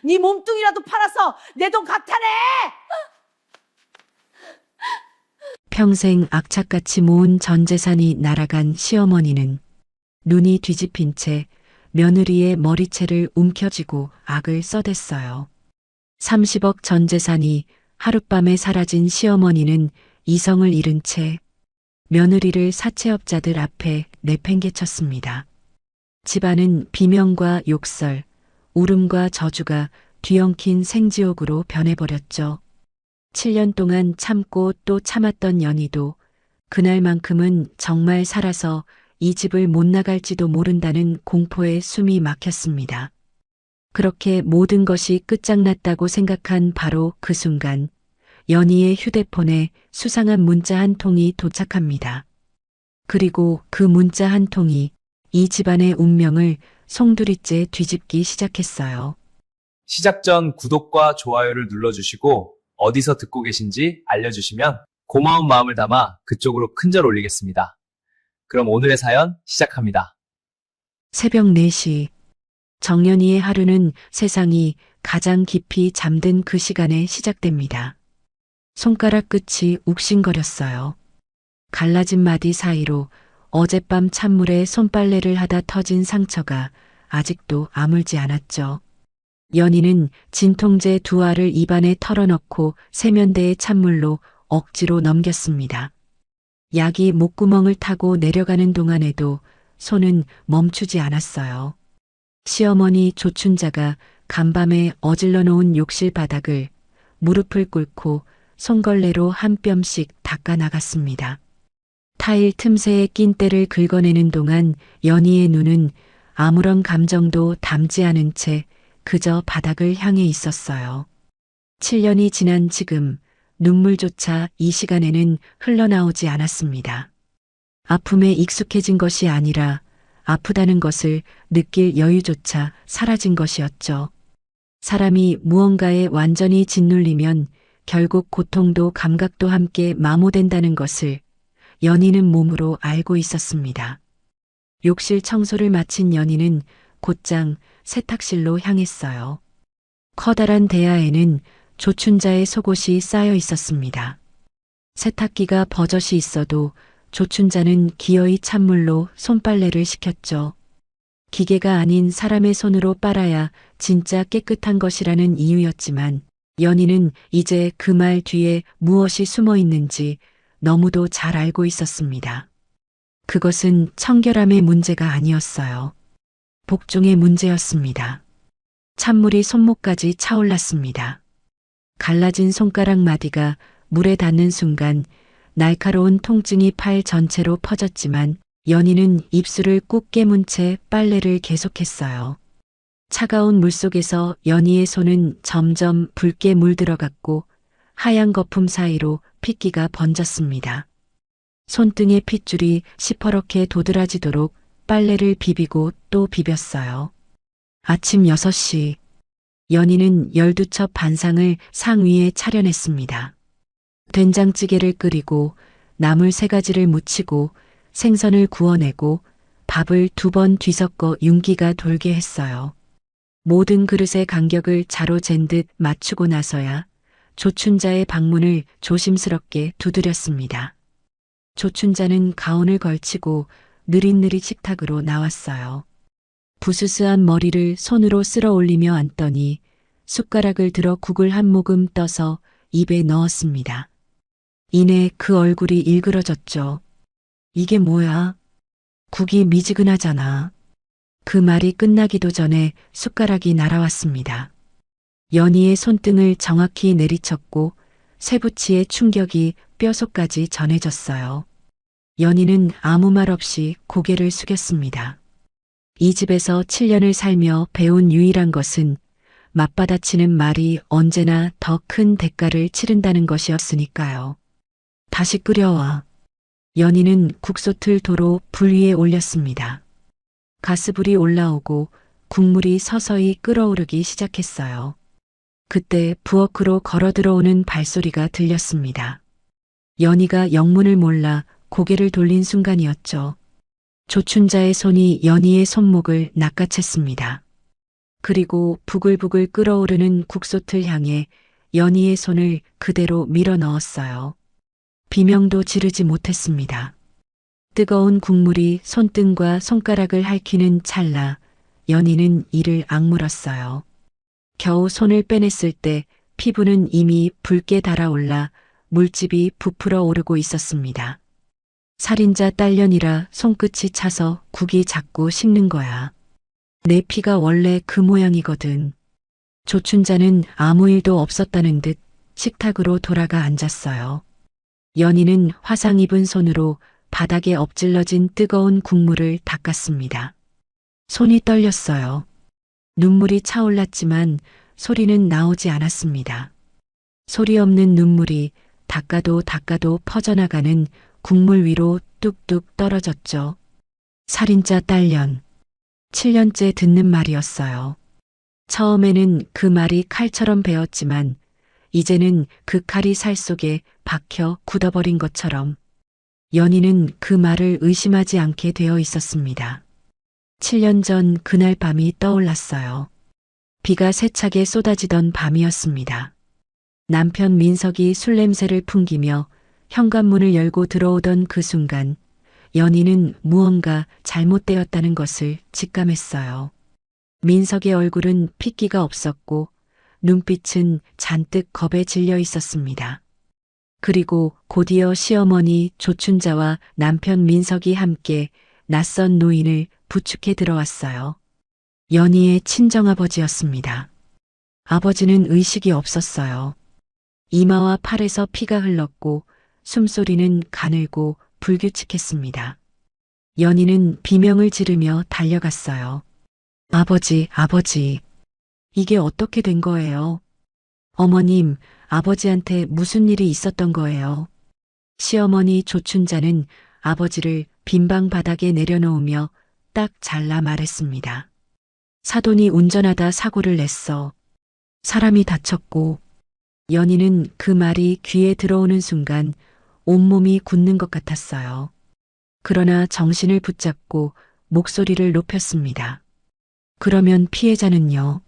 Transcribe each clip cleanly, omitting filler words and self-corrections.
네 몸뚱이라도 팔아서 내 돈 갚아내! 평생 악착같이 모은 전 재산이 날아간 시어머니는 눈이 뒤집힌 채 며느리의 머리채를 움켜쥐고 악을 써댔어요. 30억 전 재산이 하룻밤에 사라진 시어머니는 이성을 잃은 채 며느리를 사채업자들 앞에 내팽개쳤습니다. 집안은 비명과 욕설, 울음과 저주가 뒤엉킨 생지옥으로 변해버렸죠. 7년 동안 참고 또 참았던 연희도 그날만큼은 정말 살아서 이 집을 못 나갈지도 모른다는 공포에 숨이 막혔습니다. 그렇게 모든 것이 끝장났다고 생각한 바로 그 순간 연희의 휴대폰에 수상한 문자 한 통이 도착합니다. 그리고 그 문자 한 통이 이 집안의 운명을 송두리째 뒤집기 시작했어요. 시작 전 구독과 좋아요를 눌러주시고 어디서 듣고 계신지 알려주시면 고마운 마음을 담아 그쪽으로 큰절 올리겠습니다. 그럼 오늘의 사연 시작합니다. 새벽 4시 정연이의 하루는 세상이 가장 깊이 잠든 그 시간에 시작됩니다. 손가락 끝이 욱신거렸어요. 갈라진 마디 사이로 어젯밤 찬물에 손빨래를 하다 터진 상처가 아직도 아물지 않았죠. 연희는 진통제 2알을 입안에 털어넣고 세면대의 찬물로 억지로 넘겼습니다. 약이 목구멍을 타고 내려가는 동안에도 손은 멈추지 않았어요. 시어머니 조춘자가 간밤에 어질러 놓은 욕실 바닥을 무릎을 꿇고 손걸레로 한 뼘씩 닦아 나갔습니다. 타일 틈새에 낀 때를 긁어내는 동안 연희의 눈은 아무런 감정도 담지 않은 채 그저 바닥을 향해 있었어요. 7년이 지난 지금 눈물조차 이 시간에는 흘러나오지 않았습니다. 아픔에 익숙해진 것이 아니라 아프다는 것을 느낄 여유조차 사라진 것이었죠. 사람이 무언가에 완전히 짓눌리면 결국 고통도 감각도 함께 마모된다는 것을 연희는 몸으로 알고 있었습니다. 욕실 청소를 마친 연희는 곧장 세탁실로 향했어요. 커다란 대야에는 조춘자의 속옷이 쌓여 있었습니다. 세탁기가 버젓이 있어도 조춘자는 기어이 찬물로 손빨래를 시켰죠. 기계가 아닌 사람의 손으로 빨아야 진짜 깨끗한 것이라는 이유였지만 연희는 이제 그 말 뒤에 무엇이 숨어 있는지 너무도 잘 알고 있었습니다. 그것은 청결함의 문제가 아니었어요. 복종의 문제였습니다. 찬물이 손목까지 차올랐습니다. 갈라진 손가락 마디가 물에 닿는 순간 날카로운 통증이 팔 전체로 퍼졌지만 연희는 입술을 꾹 깨문 채 빨래를 계속했어요. 차가운 물속에서 연희의 손은 점점 붉게 물들어갔고 하얀 거품 사이로 핏기가 번졌습니다. 손등의 핏줄이 시퍼렇게 도드라지도록 빨래를 비비고 또 비볐어요. 아침 6시 연희는 12첩 반상을 상 위에 차려냈습니다. 된장찌개를 끓이고 나물 3가지를 무치고 생선을 구워내고 밥을 2번 뒤섞어 윤기가 돌게 했어요. 모든 그릇의 간격을 자로 잰 듯 맞추고 나서야 조춘자의 방문을 조심스럽게 두드렸습니다. 조춘자는 가운을 걸치고 느릿느릿 식탁으로 나왔어요. 부스스한 머리를 손으로 쓸어 올리며 앉더니 숟가락을 들어 국을 한 모금 떠서 입에 넣었습니다. 이내 그 얼굴이 일그러졌죠. 이게 뭐야? 국이 미지근하잖아. 그 말이 끝나기도 전에 숟가락이 날아왔습니다. 연희의 손등을 정확히 내리쳤고 쇠붙이의 충격이 뼈속까지 전해졌어요. 연희는 아무 말 없이 고개를 숙였습니다. 이 집에서 7년을 살며 배운 유일한 것은 맞받아치는 말이 언제나 더 큰 대가를 치른다는 것이었으니까요. 다시 끓여와. 연희는 국솥을 도로 불 위에 올렸습니다. 가스불이 올라오고 국물이 서서히 끓어오르기 시작했어요. 그때 부엌으로 걸어 들어오는 발소리가 들렸습니다. 연희가 영문을 몰라 고개를 돌린 순간이었죠. 조춘자의 손이 연희의 손목을 낚아챘습니다. 그리고 부글부글 끓어오르는 국솥을 향해 연희의 손을 그대로 밀어 넣었어요. 비명도 지르지 못했습니다. 뜨거운 국물이 손등과 손가락을 핥히는 찰나 연희는 이를 악물었어요. 겨우 손을 빼냈을 때 피부는 이미 붉게 달아올라 물집이 부풀어 오르고 있었습니다. 살인자 딸년이라 손끝이 차서 국이 자꾸 식는 거야. 내 피가 원래 그 모양이거든. 조춘자는 아무 일도 없었다는 듯 식탁으로 돌아가 앉았어요. 연희는 화상 입은 손으로 바닥에 엎질러진 뜨거운 국물을 닦았습니다. 손이 떨렸어요. 눈물이 차올랐지만 소리는 나오지 않았습니다. 소리 없는 눈물이 닦아도 퍼져나가는 국물 위로 뚝뚝 떨어졌죠. 살인자 딸년. 7년째 듣는 말이었어요. 처음에는 그 말이 칼처럼 베었지만 이제는 그 칼이 살 속에 박혀 굳어버린 것처럼 연희는 그 말을 의심하지 않게 되어 있었습니다. 7년 전 그날 밤이 떠올랐어요. 비가 세차게 쏟아지던 밤이었습니다. 남편 민석이 술 냄새를 풍기며 현관문을 열고 들어오던 그 순간 연희는 무언가 잘못되었다는 것을 직감했어요. 민석의 얼굴은 핏기가 없었고 눈빛은 잔뜩 겁에 질려 있었습니다. 그리고 곧이어 시어머니 조춘자와 남편 민석이 함께 낯선 노인을 부축해 들어왔어요. 연희의 친정아버지였습니다. 아버지는 의식이 없었어요. 이마와 팔에서 피가 흘렀고 숨소리는 가늘고 불규칙했습니다. 연희는 비명을 지르며 달려갔어요. 아버지, 아버지. 이게 어떻게 된 거예요? 어머님, 아버지한테 무슨 일이 있었던 거예요? 시어머니 조춘자는 아버지를 빈방 바닥에 내려놓으며 딱 잘라 말했습니다. 사돈이 운전하다 사고를 냈어. 사람이 다쳤고. 연희는 그 말이 귀에 들어오는 순간 온몸이 굳는 것 같았어요. 그러나 정신을 붙잡고 목소리를 높였습니다. 그러면 피해자는요?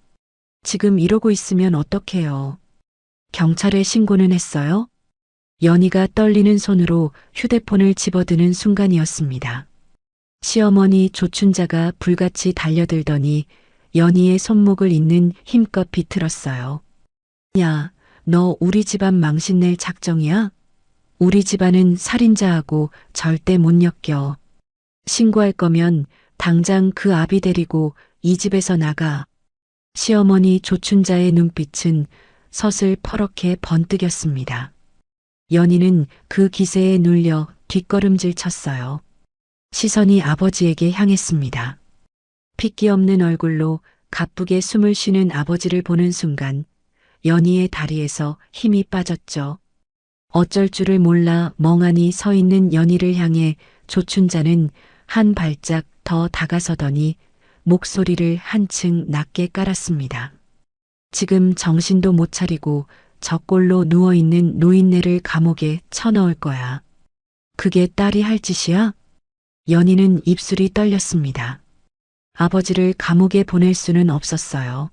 지금 이러고 있으면 어떡해요? 경찰에 신고는 했어요? 연희가 떨리는 손으로 휴대폰을 집어드는 순간이었습니다. 시어머니 조춘자가 불같이 달려들더니 연희의 손목을 잇는 힘껏 비틀었어요. 야, 너 우리 집안 망신낼 작정이야? 우리 집안은 살인자하고 절대 못 엮여. 신고할 거면 당장 그 아비 데리고 이 집에서 나가. 시어머니 조춘자의 눈빛은 서슬 퍼렇게 번뜩였습니다. 연희는 그 기세에 눌려 뒷걸음질 쳤어요. 시선이 아버지에게 향했습니다. 핏기 없는 얼굴로 가쁘게 숨을 쉬는 아버지를 보는 순간 연희의 다리에서 힘이 빠졌죠. 어쩔 줄을 몰라 멍하니 서 있는 연희를 향해 조춘자는 한 발짝 더 다가서더니 목소리를 한층 낮게 깔았습니다. 지금 정신도 못 차리고 저골로 누워있는 노인네를 감옥에 쳐넣을 거야. 그게 딸이 할 짓이야? 연희는 입술이 떨렸습니다. 아버지를 감옥에 보낼 수는 없었어요.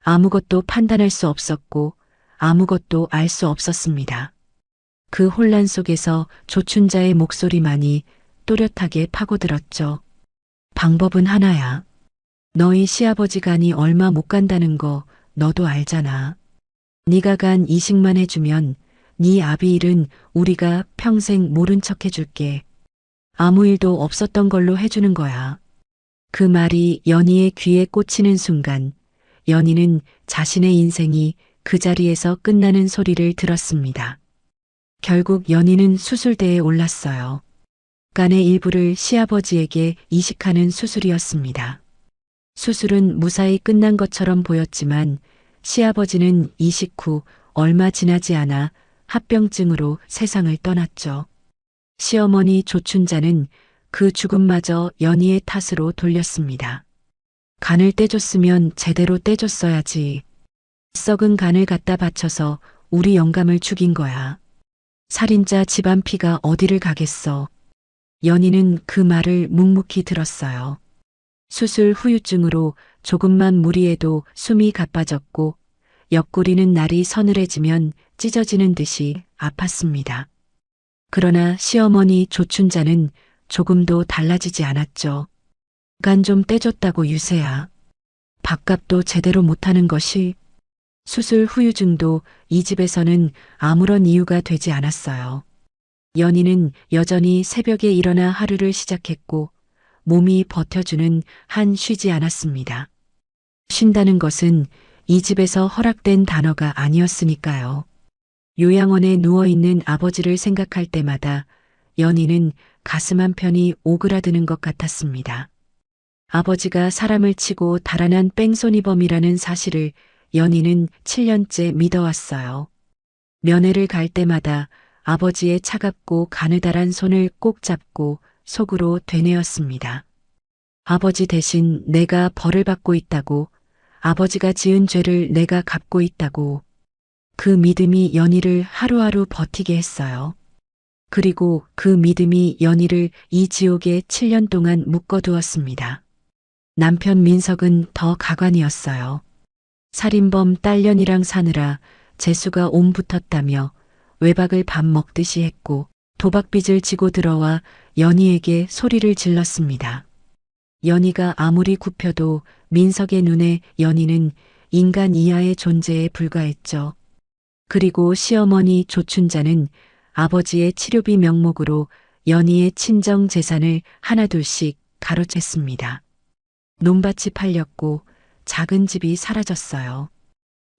아무것도 판단할 수 없었고 아무것도 알 수 없었습니다. 그 혼란 속에서 조춘자의 목소리만이 또렷하게 파고들었죠. 방법은 하나야. 너희 시아버지 간이 얼마 못 간다는 거 너도 알잖아. 네가 간 이식만 해주면 네 아비 일은 우리가 평생 모른 척 해줄게. 아무 일도 없었던 걸로 해주는 거야. 그 말이 연희의 귀에 꽂히는 순간 연희는 자신의 인생이 그 자리에서 끝나는 소리를 들었습니다. 결국 연희는 수술대에 올랐어요. 간의 일부를 시아버지에게 이식하는 수술이었습니다. 수술은 무사히 끝난 것처럼 보였지만 시아버지는 이식 후 얼마 지나지 않아 합병증으로 세상을 떠났죠. 시어머니 조춘자는 그 죽음마저 연희의 탓으로 돌렸습니다. 간을 떼줬으면 제대로 떼줬어야지. 썩은 간을 갖다 바쳐서 우리 영감을 죽인 거야. 살인자 집안 피가 어디를 가겠어. 연희는 그 말을 묵묵히 들었어요. 수술 후유증으로 조금만 무리해도 숨이 가빠졌고 옆구리는 날이 서늘해지면 찢어지는 듯이 아팠습니다. 그러나 시어머니 조춘자는 조금도 달라지지 않았죠. 간 좀 떼줬다고 유세야. 밥값도 제대로 못하는 것이. 수술 후유증도 이 집에서는 아무런 이유가 되지 않았어요. 연희는 여전히 새벽에 일어나 하루를 시작했고 몸이 버텨주는 한 쉬지 않았습니다. 쉰다는 것은 이 집에서 허락된 단어가 아니었으니까요. 요양원에 누워있는 아버지를 생각할 때마다 연희는 가슴 한편이 오그라드는 것 같았습니다. 아버지가 사람을 치고 달아난 뺑소니범이라는 사실을 연희는 7년째 믿어왔어요. 면회를 갈 때마다 아버지의 차갑고 가느다란 손을 꼭 잡고 속으로 되뇌었습니다. 아버지 대신 내가 벌을 받고 있다고, 아버지가 지은 죄를 내가 갚고 있다고. 그 믿음이 연희를 하루하루 버티게 했어요. 그리고 그 믿음이 연희를 이 지옥에 7년 동안 묶어두었습니다. 남편 민석은 더 가관이었어요. 살인범 딸년이랑 사느라 재수가 옴붙었다며 외박을 밥 먹듯이 했고 도박빚을 지고 들어와 연희에게 소리를 질렀습니다. 연희가 아무리 굽혀도 민석의 눈에 연희는 인간 이하의 존재에 불과했죠. 그리고 시어머니 조춘자는 아버지의 치료비 명목으로 연희의 친정 재산을 하나둘씩 가로챘습니다. 논밭이 팔렸고 작은 집이 사라졌어요.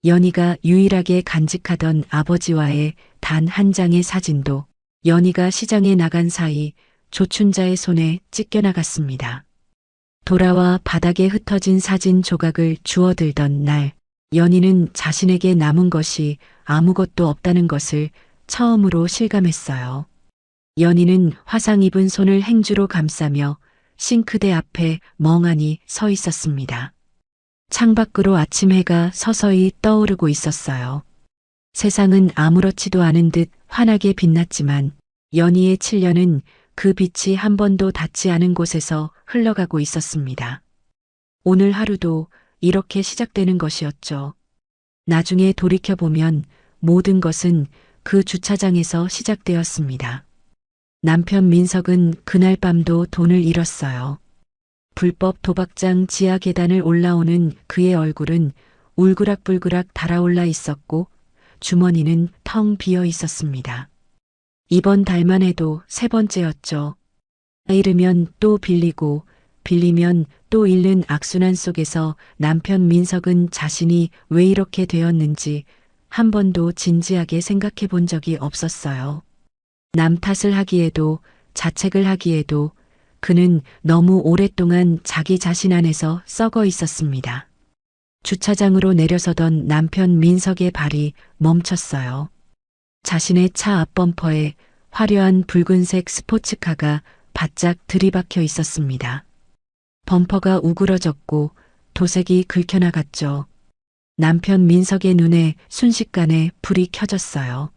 연희가 유일하게 간직하던 아버지와의 단 한 장의 사진도 연희가 시장에 나간 사이 조춘자의 손에 찢겨나갔습니다. 돌아와 바닥에 흩어진 사진 조각을 주워들던 날, 연희는 자신에게 남은 것이 아무것도 없다는 것을 처음으로 실감했어요. 연희는 화상 입은 손을 행주로 감싸며 싱크대 앞에 멍하니 서 있었습니다. 창밖으로 아침 해가 서서히 떠오르고 있었어요. 세상은 아무렇지도 않은 듯 환하게 빛났지만 연희의 7년은 그 빛이 한 번도 닿지 않은 곳에서 흘러가고 있었습니다. 오늘 하루도 이렇게 시작되는 것이었죠. 나중에 돌이켜보면 모든 것은 그 주차장에서 시작되었습니다. 남편 민석은 그날 밤도 돈을 잃었어요. 불법 도박장 지하 계단을 올라오는 그의 얼굴은 울그락불그락 달아올라 있었고 주머니는 텅 비어 있었습니다. 이번 달만 해도 3번째였죠. 잃으면 또 빌리고 빌리면 또 잃는 악순환 속에서 남편 민석은 자신이 왜 이렇게 되었는지 한 번도 진지하게 생각해 본 적이 없었어요. 남 탓을 하기에도 자책을 하기에도 그는 너무 오랫동안 자기 자신 안에서 썩어 있었습니다. 주차장으로 내려서던 남편 민석의 발이 멈췄어요. 자신의 차 앞범퍼에 화려한 붉은색 스포츠카가 바짝 들이박혀 있었습니다. 범퍼가 우그러졌고 도색이 긁혀나갔죠. 남편 민석의 눈에 순식간에 불이 켜졌어요.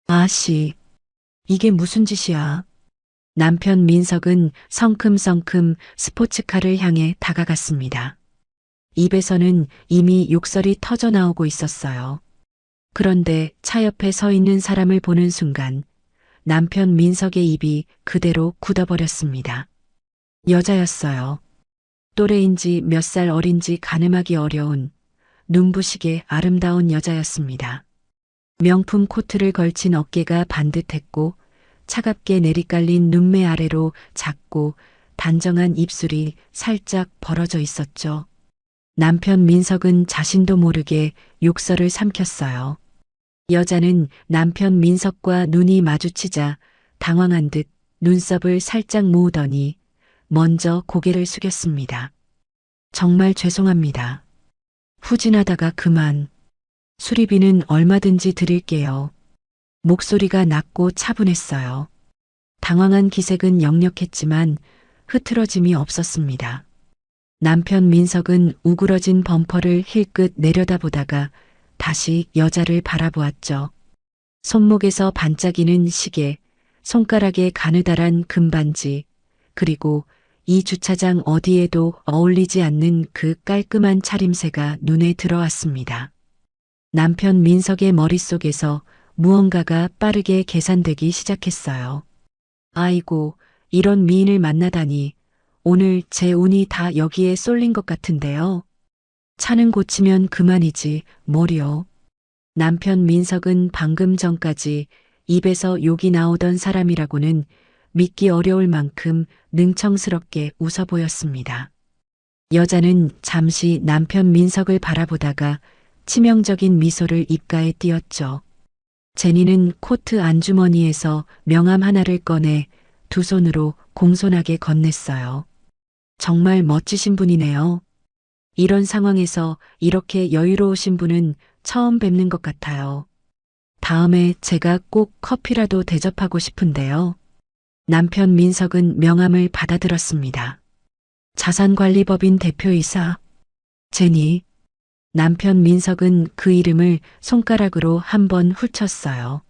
아씨, 이게 무슨 짓이야? 남편 민석은 성큼성큼 스포츠카를 향해 다가갔습니다. 입에서는 이미 욕설이 터져나오고 있었어요. 그런데 차 옆에 서 있는 사람을 보는 순간 남편 민석의 입이 그대로 굳어버렸습니다. 여자였어요. 또래인지 몇 살 어린지 가늠하기 어려운 눈부시게 아름다운 여자였습니다. 명품 코트를 걸친 어깨가 반듯했고 차갑게 내리깔린 눈매 아래로 작고 단정한 입술이 살짝 벌어져 있었죠. 남편 민석은 자신도 모르게 욕설을 삼켰어요. 여자는 남편 민석과 눈이 마주치자 당황한 듯 눈썹을 살짝 모으더니 먼저 고개를 숙였습니다. 정말 죄송합니다. 후진하다가 그만. 수리비는 얼마든지 드릴게요. 목소리가 낮고 차분했어요. 당황한 기색은 역력했지만 흐트러짐이 없었습니다. 남편 민석은 우그러진 범퍼를 힐끗 내려다보다가 다시 여자를 바라보았죠. 손목에서 반짝이는 시계, 손가락에 가느다란 금반지, 그리고 이 주차장 어디에도 어울리지 않는 그 깔끔한 차림새가 눈에 들어왔습니다. 남편 민석의 머릿속에서 무언가가 빠르게 계산되기 시작했어요. 아이고, 이런 미인을 만나다니 오늘 제 운이 다 여기에 쏠린 것 같은데요. 차는 고치면 그만이지 뭘요. 남편 민석은 방금 전까지 입에서 욕이 나오던 사람이라고는 믿기 어려울 만큼 능청스럽게 웃어 보였습니다. 여자는 잠시 남편 민석을 바라보다가 치명적인 미소를 입가에 띄었죠. 제니는 코트 안주머니에서 명함 하나를 꺼내 두 손으로 공손하게 건넸어요. 정말 멋지신 분이네요. 이런 상황에서 이렇게 여유로우신 분은 처음 뵙는 것 같아요. 다음에 제가 꼭 커피라도 대접하고 싶은데요. 남편 민석은 명함을 받아들었습니다. 자산관리법인 대표이사 제니. 남편 민석은 그 이름을 손가락으로 한번 훑쳤어요.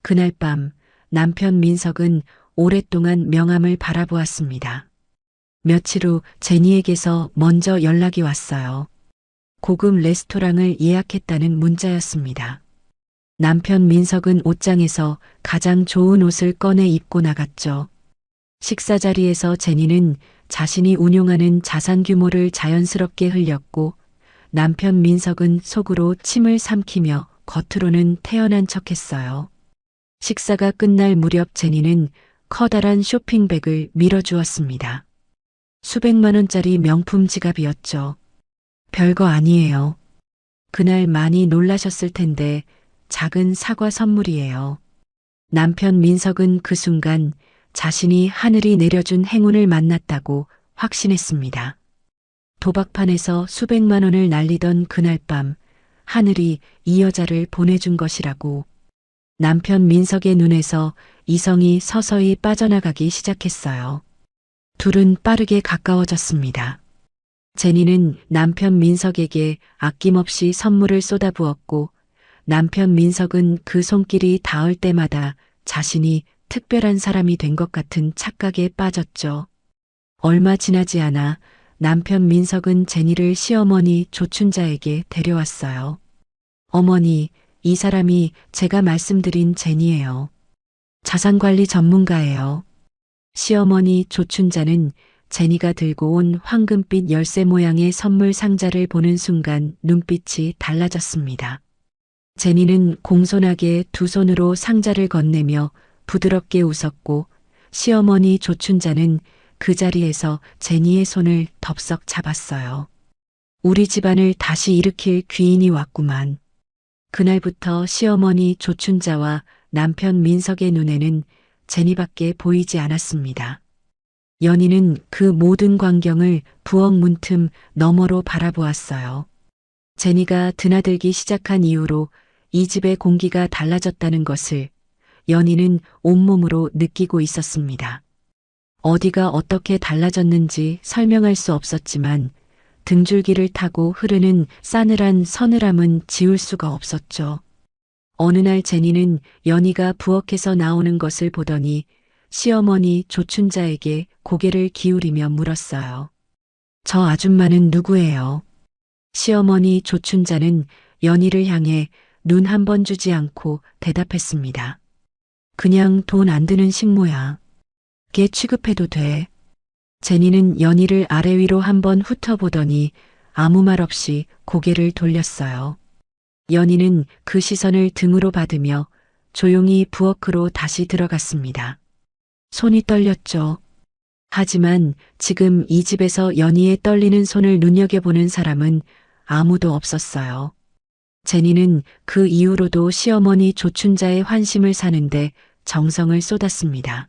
그날 밤 남편 민석은 오랫동안 명함을 바라보았습니다. 며칠 후 제니에게서 먼저 연락이 왔어요. 고급 레스토랑을 예약했다는 문자였습니다. 남편 민석은 옷장에서 가장 좋은 옷을 꺼내 입고 나갔죠. 식사 자리에서 제니는 자신이 운용하는 자산 규모를 자연스럽게 흘렸고 남편 민석은 속으로 침을 삼키며 겉으로는 태연한 척했어요. 식사가 끝날 무렵 제니는 커다란 쇼핑백을 밀어주었습니다. 수백만 원짜리 명품 지갑이었죠. 별거 아니에요. 그날 많이 놀라셨을 텐데 작은 사과 선물이에요. 남편 민석은 그 순간 자신이 하늘이 내려준 행운을 만났다고 확신했습니다. 도박판에서 수백만 원을 날리던 그날 밤 하늘이 이 여자를 보내준 것이라고. 남편 민석의 눈에서 이성이 서서히 빠져나가기 시작했어요. 둘은 빠르게 가까워졌습니다. 제니는 남편 민석에게 아낌없이 선물을 쏟아부었고 남편 민석은 그 손길이 닿을 때마다 자신이 특별한 사람이 된 것 같은 착각에 빠졌죠. 얼마 지나지 않아 남편 민석은 제니를 시어머니 조춘자에게 데려왔어요. 어머니, 이 사람이 제가 말씀드린 제니예요. 자산관리 전문가예요. 시어머니 조춘자는 제니가 들고 온 황금빛 열쇠 모양의 선물 상자를 보는 순간 눈빛이 달라졌습니다. 제니는 공손하게 두 손으로 상자를 건네며 부드럽게 웃었고 시어머니 조춘자는 그 자리에서 제니의 손을 덥석 잡았어요. 우리 집안을 다시 일으킬 귀인이 왔구만. 그날부터 시어머니 조춘자와 남편 민석의 눈에는 제니밖에 보이지 않았습니다. 연희는 그 모든 광경을 부엌 문틈 너머로 바라보았어요. 제니가 드나들기 시작한 이후로 이 집의 공기가 달라졌다는 것을 연희는 온몸으로 느끼고 있었습니다. 어디가 어떻게 달라졌는지 설명할 수 없었지만 등줄기를 타고 흐르는 싸늘한 서늘함은 지울 수가 없었죠. 어느 날 제니는 연희가 부엌에서 나오는 것을 보더니 시어머니 조춘자에게 고개를 기울이며 물었어요. 저 아줌마는 누구예요? 시어머니 조춘자는 연희를 향해 눈 한 번 주지 않고 대답했습니다. 그냥 돈 안 드는 식모야. 걔 취급해도 돼. 제니는 연희를 아래 위로 한번 훑어보더니 아무 말 없이 고개를 돌렸어요. 연희는 그 시선을 등으로 받으며 조용히 부엌으로 다시 들어갔습니다. 손이 떨렸죠. 하지만 지금 이 집에서 연희의 떨리는 손을 눈여겨보는 사람은 아무도 없었어요. 제니는 그 이후로도 시어머니 조춘자의 환심을 사는데 정성을 쏟았습니다.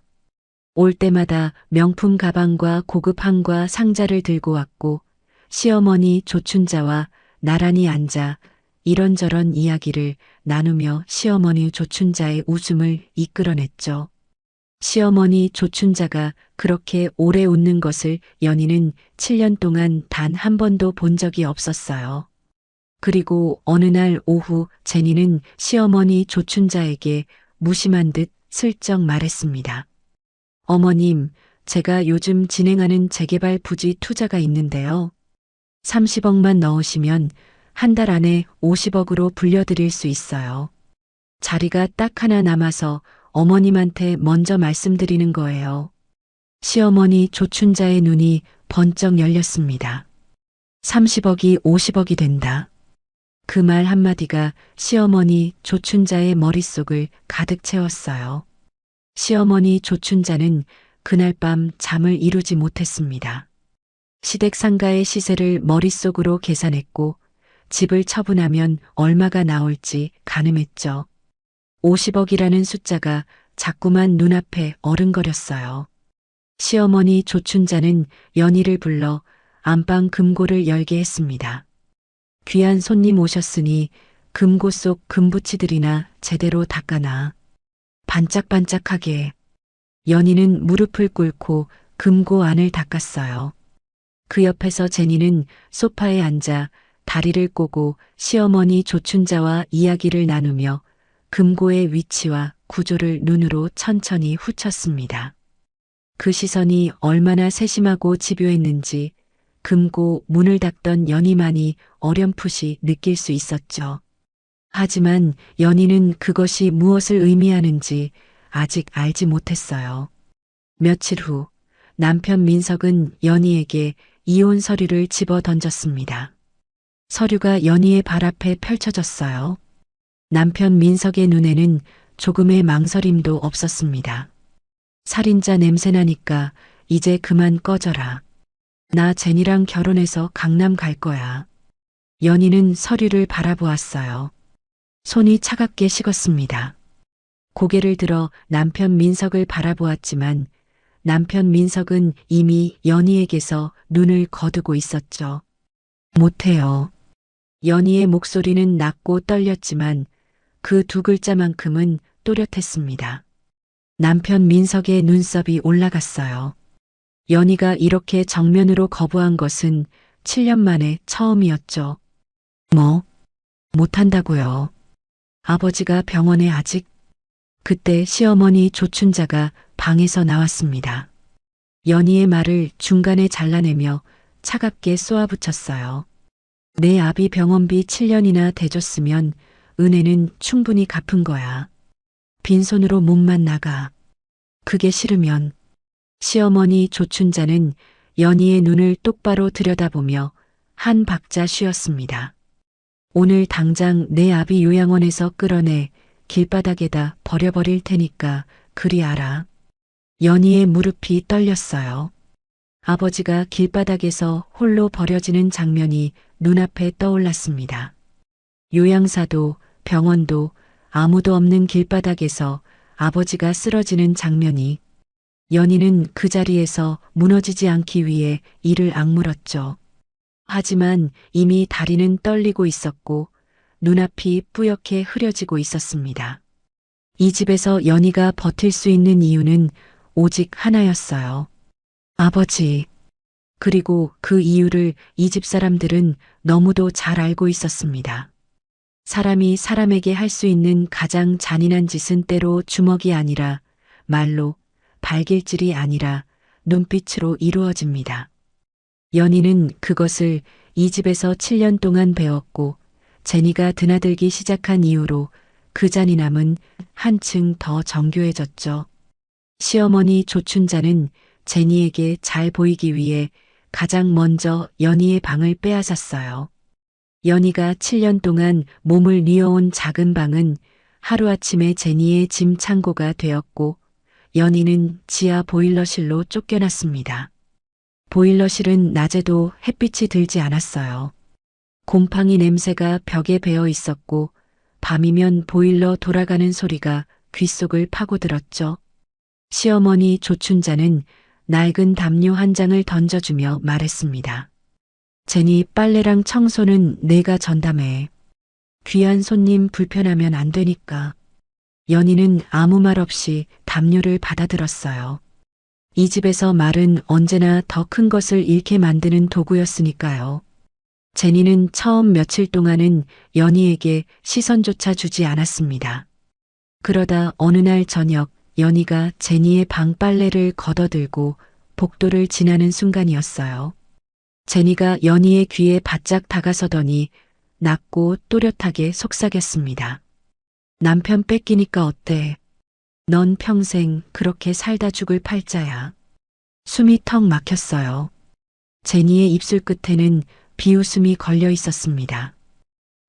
올 때마다 명품 가방과 고급 항과 상자를 들고 왔고 시어머니 조춘자와 나란히 앉아 이런저런 이야기를 나누며 시어머니 조춘자의 웃음을 이끌어냈죠. 시어머니 조춘자가 그렇게 오래 웃는 것을 연희는 7년 동안 단 한 번도 본 적이 없었어요. 그리고 어느 날 오후 제니는 시어머니 조춘자에게 무심한 듯 슬쩍 말했습니다. 어머님, 제가 요즘 진행하는 재개발 부지 투자가 있는데요. 30억만 넣으시면 한 달 안에 50억으로 불려드릴 수 있어요. 자리가 딱 하나 남아서 어머님한테 먼저 말씀드리는 거예요. 시어머니 조춘자의 눈이 번쩍 열렸습니다. 30억이 50억이 된다. 그 말 한마디가 시어머니 조춘자의 머릿속을 가득 채웠어요. 시어머니 조춘자는 그날 밤 잠을 이루지 못했습니다. 시댁 상가의 시세를 머릿속으로 계산했고 집을 처분하면 얼마가 나올지 가늠했죠. 50억이라는 숫자가 자꾸만 눈앞에 어른거렸어요. 시어머니 조춘자는 연희를 불러 안방 금고를 열게 했습니다. 귀한 손님 오셨으니 금고 속 금부치들이나 제대로 닦아놔. 반짝반짝하게. 연희는 무릎을 꿇고 금고 안을 닦았어요. 그 옆에서 제니는 소파에 앉아 다리를 꼬고 시어머니 조춘자와 이야기를 나누며 금고의 위치와 구조를 눈으로 천천히 훑었습니다. 그 시선이 얼마나 세심하고 집요했는지 금고 문을 닫던 연희만이 어렴풋이 느낄 수 있었죠. 하지만 연희는 그것이 무엇을 의미하는지 아직 알지 못했어요. 며칠 후 남편 민석은 연희에게 이혼 서류를 집어 던졌습니다. 서류가 연희의 발 앞에 펼쳐졌어요. 남편 민석의 눈에는 조금의 망설임도 없었습니다. 살인자 냄새나니까 이제 그만 꺼져라. 나 제니랑 결혼해서 강남 갈 거야. 연희는 서류를 바라보았어요. 손이 차갑게 식었습니다. 고개를 들어 남편 민석을 바라보았지만 남편 민석은 이미 연희에게서 눈을 거두고 있었죠. 못해요. 연희의 목소리는 낮고 떨렸지만 그 두 글자만큼은 또렷했습니다. 남편 민석의 눈썹이 올라갔어요. 연희가 이렇게 정면으로 거부한 것은 7년 만에 처음이었죠. 뭐? 못한다고요. 아버지가 병원에 아직? 그때 시어머니 조춘자가 방에서 나왔습니다. 연희의 말을 중간에 잘라내며 차갑게 쏘아붙였어요. 내 아비 병원비 7년이나 대줬으면 은혜는 충분히 갚은 거야. 빈손으로 몸만 나가. 그게 싫으면. 시어머니 조춘자는 연희의 눈을 똑바로 들여다보며 한 박자 쉬었습니다. 오늘 당장 내 아비 요양원에서 끌어내 길바닥에다 버려버릴 테니까 그리 알아. 연희의 무릎이 떨렸어요. 아버지가 길바닥에서 홀로 버려지는 장면이 눈앞에 떠올랐습니다. 요양사도 병원도 아무도 없는 길바닥에서 아버지가 쓰러지는 장면이. 연희는 그 자리에서 무너지지 않기 위해 이를 악물었죠. 하지만 이미 다리는 떨리고 있었고 눈앞이 뿌옇게 흐려지고 있었습니다. 이 집에서 연희가 버틸 수 있는 이유는 오직 하나였어요. 아버지. 그리고 그 이유를 이 집 사람들은 너무도 잘 알고 있었습니다. 사람이 사람에게 할 수 있는 가장 잔인한 짓은 때로 주먹이 아니라 말로, 발길질이 아니라 눈빛으로 이루어집니다. 연희는 그것을 이 집에서 7년 동안 배웠고 제니가 드나들기 시작한 이후로 그 잔인함은 한층 더 정교해졌죠. 시어머니 조춘자는 제니에게 잘 보이기 위해 가장 먼저 연희의 방을 빼앗았어요. 연희가 7년 동안 몸을 뉘어온 작은 방은 하루아침에 제니의 짐 창고가 되었고 연희는 지하 보일러실로 쫓겨났습니다. 보일러실은 낮에도 햇빛이 들지 않았어요. 곰팡이 냄새가 벽에 배어 있었고 밤이면 보일러 돌아가는 소리가 귓속을 파고들었죠. 시어머니 조춘자는 낡은 담요 한 장을 던져주며 말했습니다. 제니 빨래랑 청소는 내가 전담해. 귀한 손님 불편하면 안 되니까. 연희는 아무 말 없이 담요를 받아들었어요. 이 집에서 말은 언제나 더 큰 것을 잃게 만드는 도구였으니까요. 제니는 처음 며칠 동안은 연희에게 시선조차 주지 않았습니다. 그러다 어느 날 저녁 연희가 제니의 방 빨래를 걷어들고 복도를 지나는 순간이었어요. 제니가 연희의 귀에 바짝 다가서더니 낮고 또렷하게 속삭였습니다. 남편 뺏기니까 어때? 넌 평생 그렇게 살다 죽을 팔자야. 숨이 턱 막혔어요. 제니의 입술 끝에는 비웃음이 걸려 있었습니다.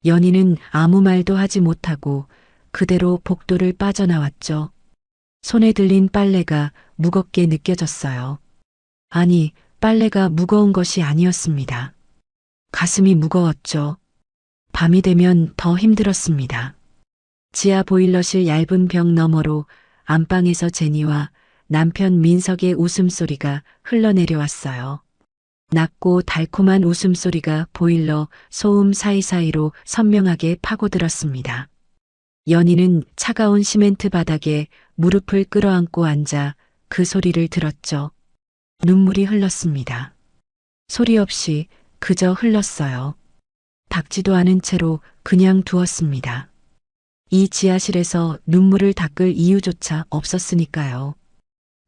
연희는 아무 말도 하지 못하고 그대로 복도를 빠져나왔죠. 손에 들린 빨래가 무겁게 느껴졌어요. 아니, 빨래가 무거운 것이 아니었습니다. 가슴이 무거웠죠. 밤이 되면 더 힘들었습니다. 지하 보일러실 얇은 벽 너머로 안방에서 제니와 남편 민석의 웃음소리가 흘러내려왔어요. 낮고 달콤한 웃음소리가 보일러 소음 사이사이로 선명하게 파고들었습니다. 연희는 차가운 시멘트 바닥에 무릎을 끌어안고 앉아 그 소리를 들었죠. 눈물이 흘렀습니다. 소리 없이 그저 흘렀어요. 닦지도 않은 채로 그냥 두었습니다. 이 지하실에서 눈물을 닦을 이유조차 없었으니까요.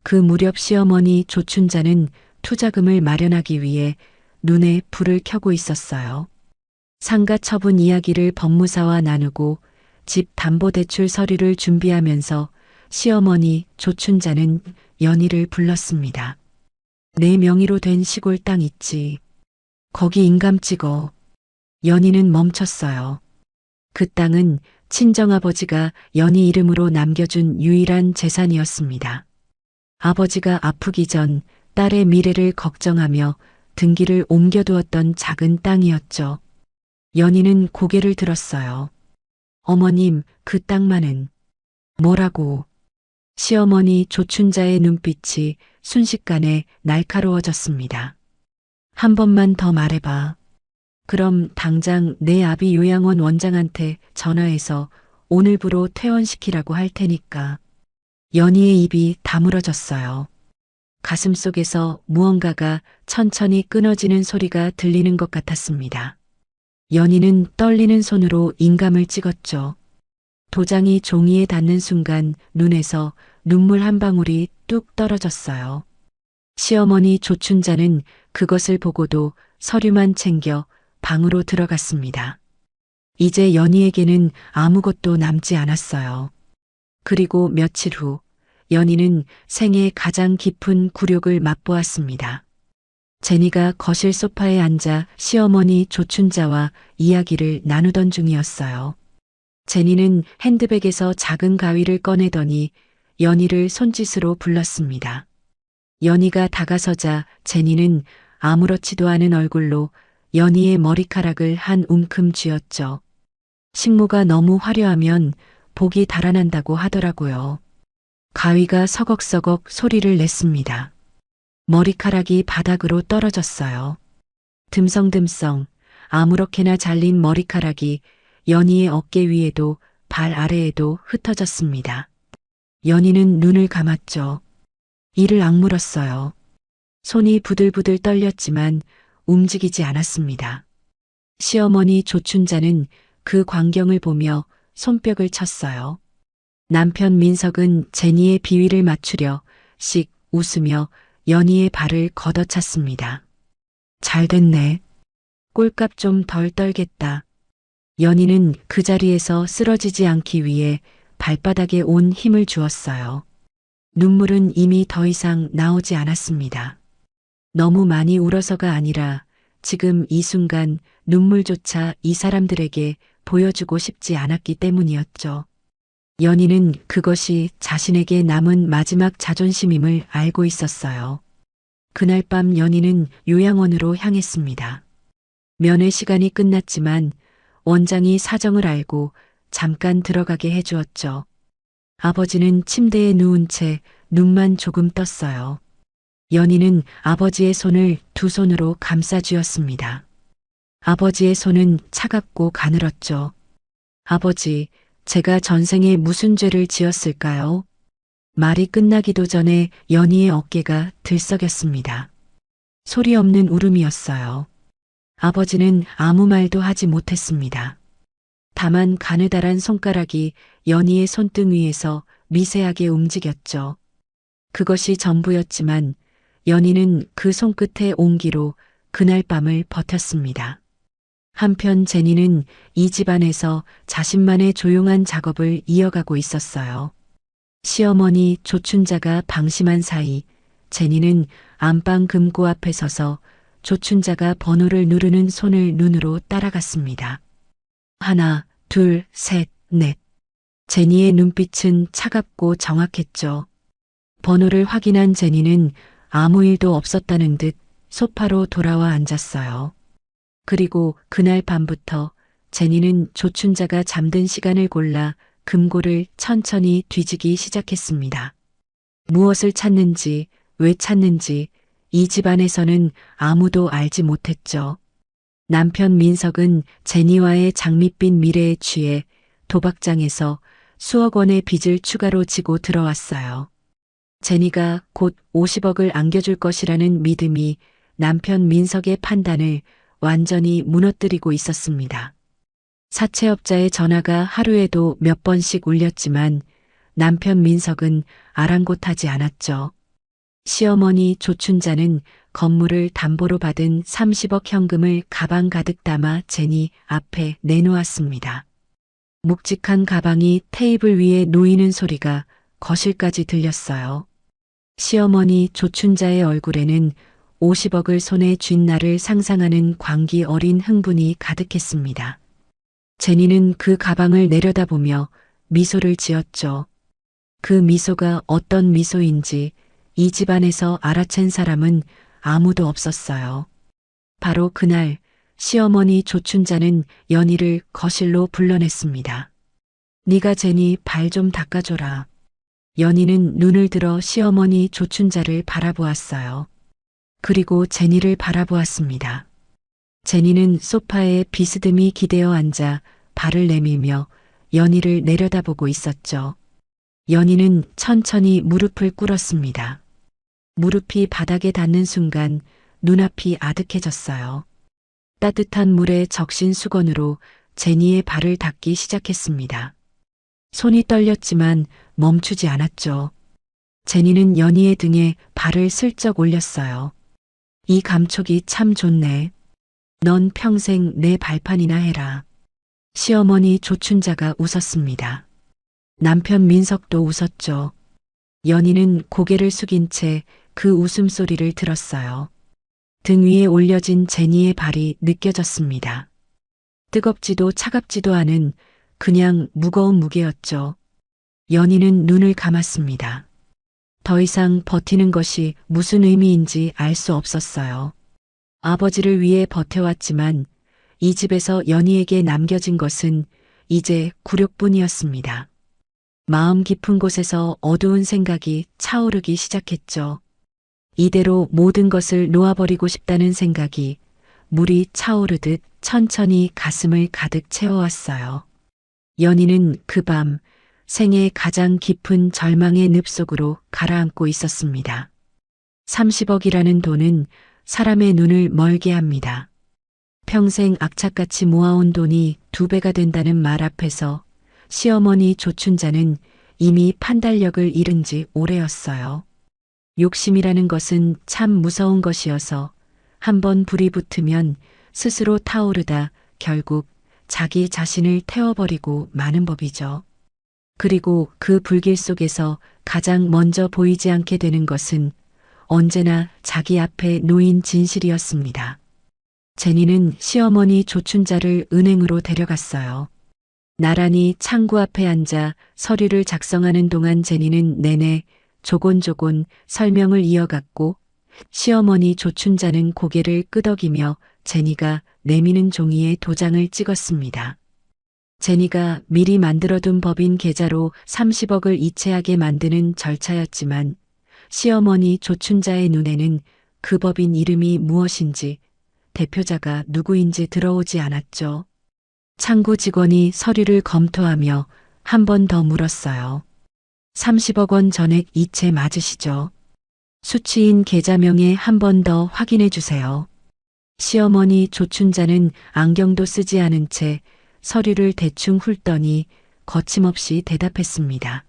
그 무렵 시어머니 조춘자는 투자금을 마련하기 위해 눈에 불을 켜고 있었어요. 상가 처분 이야기를 법무사와 나누고 집 담보대출 서류를 준비하면서 시어머니 조춘자는 연희를 불렀습니다. 내 명의로 된 시골 땅 있지. 거기 인감 찍어. 연희는 멈췄어요. 그 땅은 친정아버지가 연희 이름으로 남겨준 유일한 재산이었습니다. 아버지가 아프기 전 딸의 미래를 걱정하며 등기를 옮겨두었던 작은 땅이었죠. 연희는 고개를 들었어요. 어머님, 그 땅만은. 뭐라고? 시어머니 조춘자의 눈빛이 순식간에 날카로워졌습니다. 한 번만 더 말해봐. 그럼 당장 내 아비 요양원 원장한테 전화해서 오늘부로 퇴원시키라고 할 테니까. 연희의 입이 다물어졌어요. 가슴 속에서 무언가가 천천히 끊어지는 소리가 들리는 것 같았습니다. 연희는 떨리는 손으로 인감을 찍었죠. 도장이 종이에 닿는 순간 눈에서 눈물 한 방울이 뚝 떨어졌어요. 시어머니 조춘자는 그것을 보고도 서류만 챙겨 방으로 들어갔습니다. 이제 연희에게는 아무것도 남지 않았어요. 그리고 며칠 후 연희는 생애 가장 깊은 굴욕을 맛보았습니다. 제니가 거실 소파에 앉아 시어머니 조춘자와 이야기를 나누던 중이었어요. 제니는 핸드백에서 작은 가위를 꺼내더니 연희를 손짓으로 불렀습니다. 연희가 다가서자 제니는 아무렇지도 않은 얼굴로 연희의 머리카락을 한 움큼 쥐었죠. 식모가 너무 화려하면 복이 달아난다고 하더라고요. 가위가 서걱서걱 소리를 냈습니다. 머리카락이 바닥으로 떨어졌어요. 듬성듬성 아무렇게나 잘린 머리카락이 연희의 어깨 위에도 발 아래에도 흩어졌습니다. 연희는 눈을 감았죠. 이를 악물었어요. 손이 부들부들 떨렸지만 움직이지 않았습니다. 시어머니 조춘자는 그 광경을 보며 손뼉을 쳤어요. 남편 민석은 제니의 비위를 맞추려 씩 웃으며 연희의 발을 걷어찼습니다. 잘 됐네. 꼴값 좀 덜 떨겠다. 연희는 그 자리에서 쓰러지지 않기 위해 발바닥에 온 힘을 주었어요. 눈물은 이미 더 이상 나오지 않았습니다. 너무 많이 울어서가 아니라 지금 이 순간 눈물조차 이 사람들에게 보여주고 싶지 않았기 때문이었죠. 연희는 그것이 자신에게 남은 마지막 자존심임을 알고 있었어요. 그날 밤 연희는 요양원으로 향했습니다. 면회 시간이 끝났지만 원장이 사정을 알고 잠깐 들어가게 해주었죠. 아버지는 침대에 누운 채 눈만 조금 떴어요. 연희는 아버지의 손을 두 손으로 감싸 쥐었습니다. 아버지의 손은 차갑고 가늘었죠. 아버지, 제가 전생에 무슨 죄를 지었을까요? 말이 끝나기도 전에 연희의 어깨가 들썩였습니다. 소리 없는 울음이었어요. 아버지는 아무 말도 하지 못했습니다. 다만 가느다란 손가락이 연희의 손등 위에서 미세하게 움직였죠. 그것이 전부였지만 연희는 그 손끝에 온기로 그날 밤을 버텼습니다. 한편 제니는 이 집안에서 자신만의 조용한 작업을 이어가고 있었어요. 시어머니 조춘자가 방심한 사이 제니는 안방 금고 앞에 서서 조춘자가 번호를 누르는 손을 눈으로 따라갔습니다. 하나, 둘, 셋, 넷. 제니의 눈빛은 차갑고 정확했죠. 번호를 확인한 제니는 아무 일도 없었다는 듯 소파로 돌아와 앉았어요. 그리고 그날 밤부터 제니는 조춘자가 잠든 시간을 골라 금고를 천천히 뒤지기 시작했습니다. 무엇을 찾는지, 왜 찾는지 이 집안에서는 아무도 알지 못했죠. 남편 민석은 제니와의 장밋빛 미래에 취해 도박장에서 수억 원의 빚을 추가로 지고 들어왔어요. 제니가 곧 50억을 안겨줄 것이라는 믿음이 남편 민석의 판단을 완전히 무너뜨리고 있었습니다. 사채업자의 전화가 하루에도 몇 번씩 울렸지만 남편 민석은 아랑곳하지 않았죠. 시어머니 조춘자는 건물을 담보로 받은 30억 현금을 가방 가득 담아 제니 앞에 내놓았습니다. 묵직한 가방이 테이블 위에 놓이는 소리가 거실까지 들렸어요. 시어머니 조춘자의 얼굴에는 50억을 손에 쥔 날을 상상하는 광기 어린 흥분이 가득했습니다. 제니는 그 가방을 내려다보며 미소를 지었죠. 그 미소가 어떤 미소인지 이 집안에서 알아챈 사람은 아무도 없었어요. 바로 그날 시어머니 조춘자는 연희를 거실로 불러냈습니다. 네가 제니 발 좀 닦아줘라. 연희는 눈을 들어 시어머니 조춘자를 바라보았어요. 그리고 제니를 바라보았습니다. 제니는 소파에 비스듬히 기대어 앉아 발을 내밀며 연희를 내려다보고 있었죠. 연희는 천천히 무릎을 꿇었습니다. 무릎이 바닥에 닿는 순간 눈앞이 아득해졌어요. 따뜻한 물에 적신 수건으로 제니의 발을 닦기 시작했습니다. 손이 떨렸지만 멈추지 않았죠. 제니는 연희의 등에 발을 슬쩍 올렸어요. 이 감촉이 참 좋네. 넌 평생 내 발판이나 해라. 시어머니 조춘자가 웃었습니다. 남편 민석도 웃었죠. 연희는 고개를 숙인 채 그 웃음소리를 들었어요. 등 위에 올려진 제니의 발이 느껴졌습니다. 뜨겁지도 차갑지도 않은 그냥 무거운 무게였죠. 연희는 눈을 감았습니다. 더 이상 버티는 것이 무슨 의미인지 알 수 없었어요. 아버지를 위해 버텨왔지만 이 집에서 연희에게 남겨진 것은 이제 굴욕뿐이었습니다. 마음 깊은 곳에서 어두운 생각이 차오르기 시작했죠. 이대로 모든 것을 놓아버리고 싶다는 생각이 물이 차오르듯 천천히 가슴을 가득 채워왔어요. 연희는 그 밤 생애 가장 깊은 절망의 늪 속으로 가라앉고 있었습니다. 30억이라는 돈은 사람의 눈을 멀게 합니다. 평생 악착같이 모아온 돈이 2배가 된다는 말 앞에서 시어머니 조춘자는 이미 판단력을 잃은 지 오래였어요. 욕심이라는 것은 참 무서운 것이어서 한번 불이 붙으면 스스로 타오르다 결국 자기 자신을 태워버리고 마는 법이죠. 그리고 그 불길 속에서 가장 먼저 보이지 않게 되는 것은 언제나 자기 앞에 놓인 진실이었습니다. 제니는 시어머니 조춘자를 은행으로 데려갔어요. 나란히 창구 앞에 앉아 서류를 작성하는 동안 제니는 내내 조곤조곤 설명을 이어갔고 시어머니 조춘자는 고개를 끄덕이며 제니가 내미는 종이에 도장을 찍었습니다. 제니가 미리 만들어둔 법인 계좌로 30억을 이체하게 만드는 절차였지만 시어머니 조춘자의 눈에는 그 법인 이름이 무엇인지 대표자가 누구인지 들어오지 않았죠. 창구 직원이 서류를 검토하며 한 번 더 물었어요. 30억 원 전액 이체 맞으시죠? 수취인 계좌명에 한 번 더 확인해 주세요. 시어머니 조춘자는 안경도 쓰지 않은 채 서류를 대충 훑더니 거침없이 대답했습니다.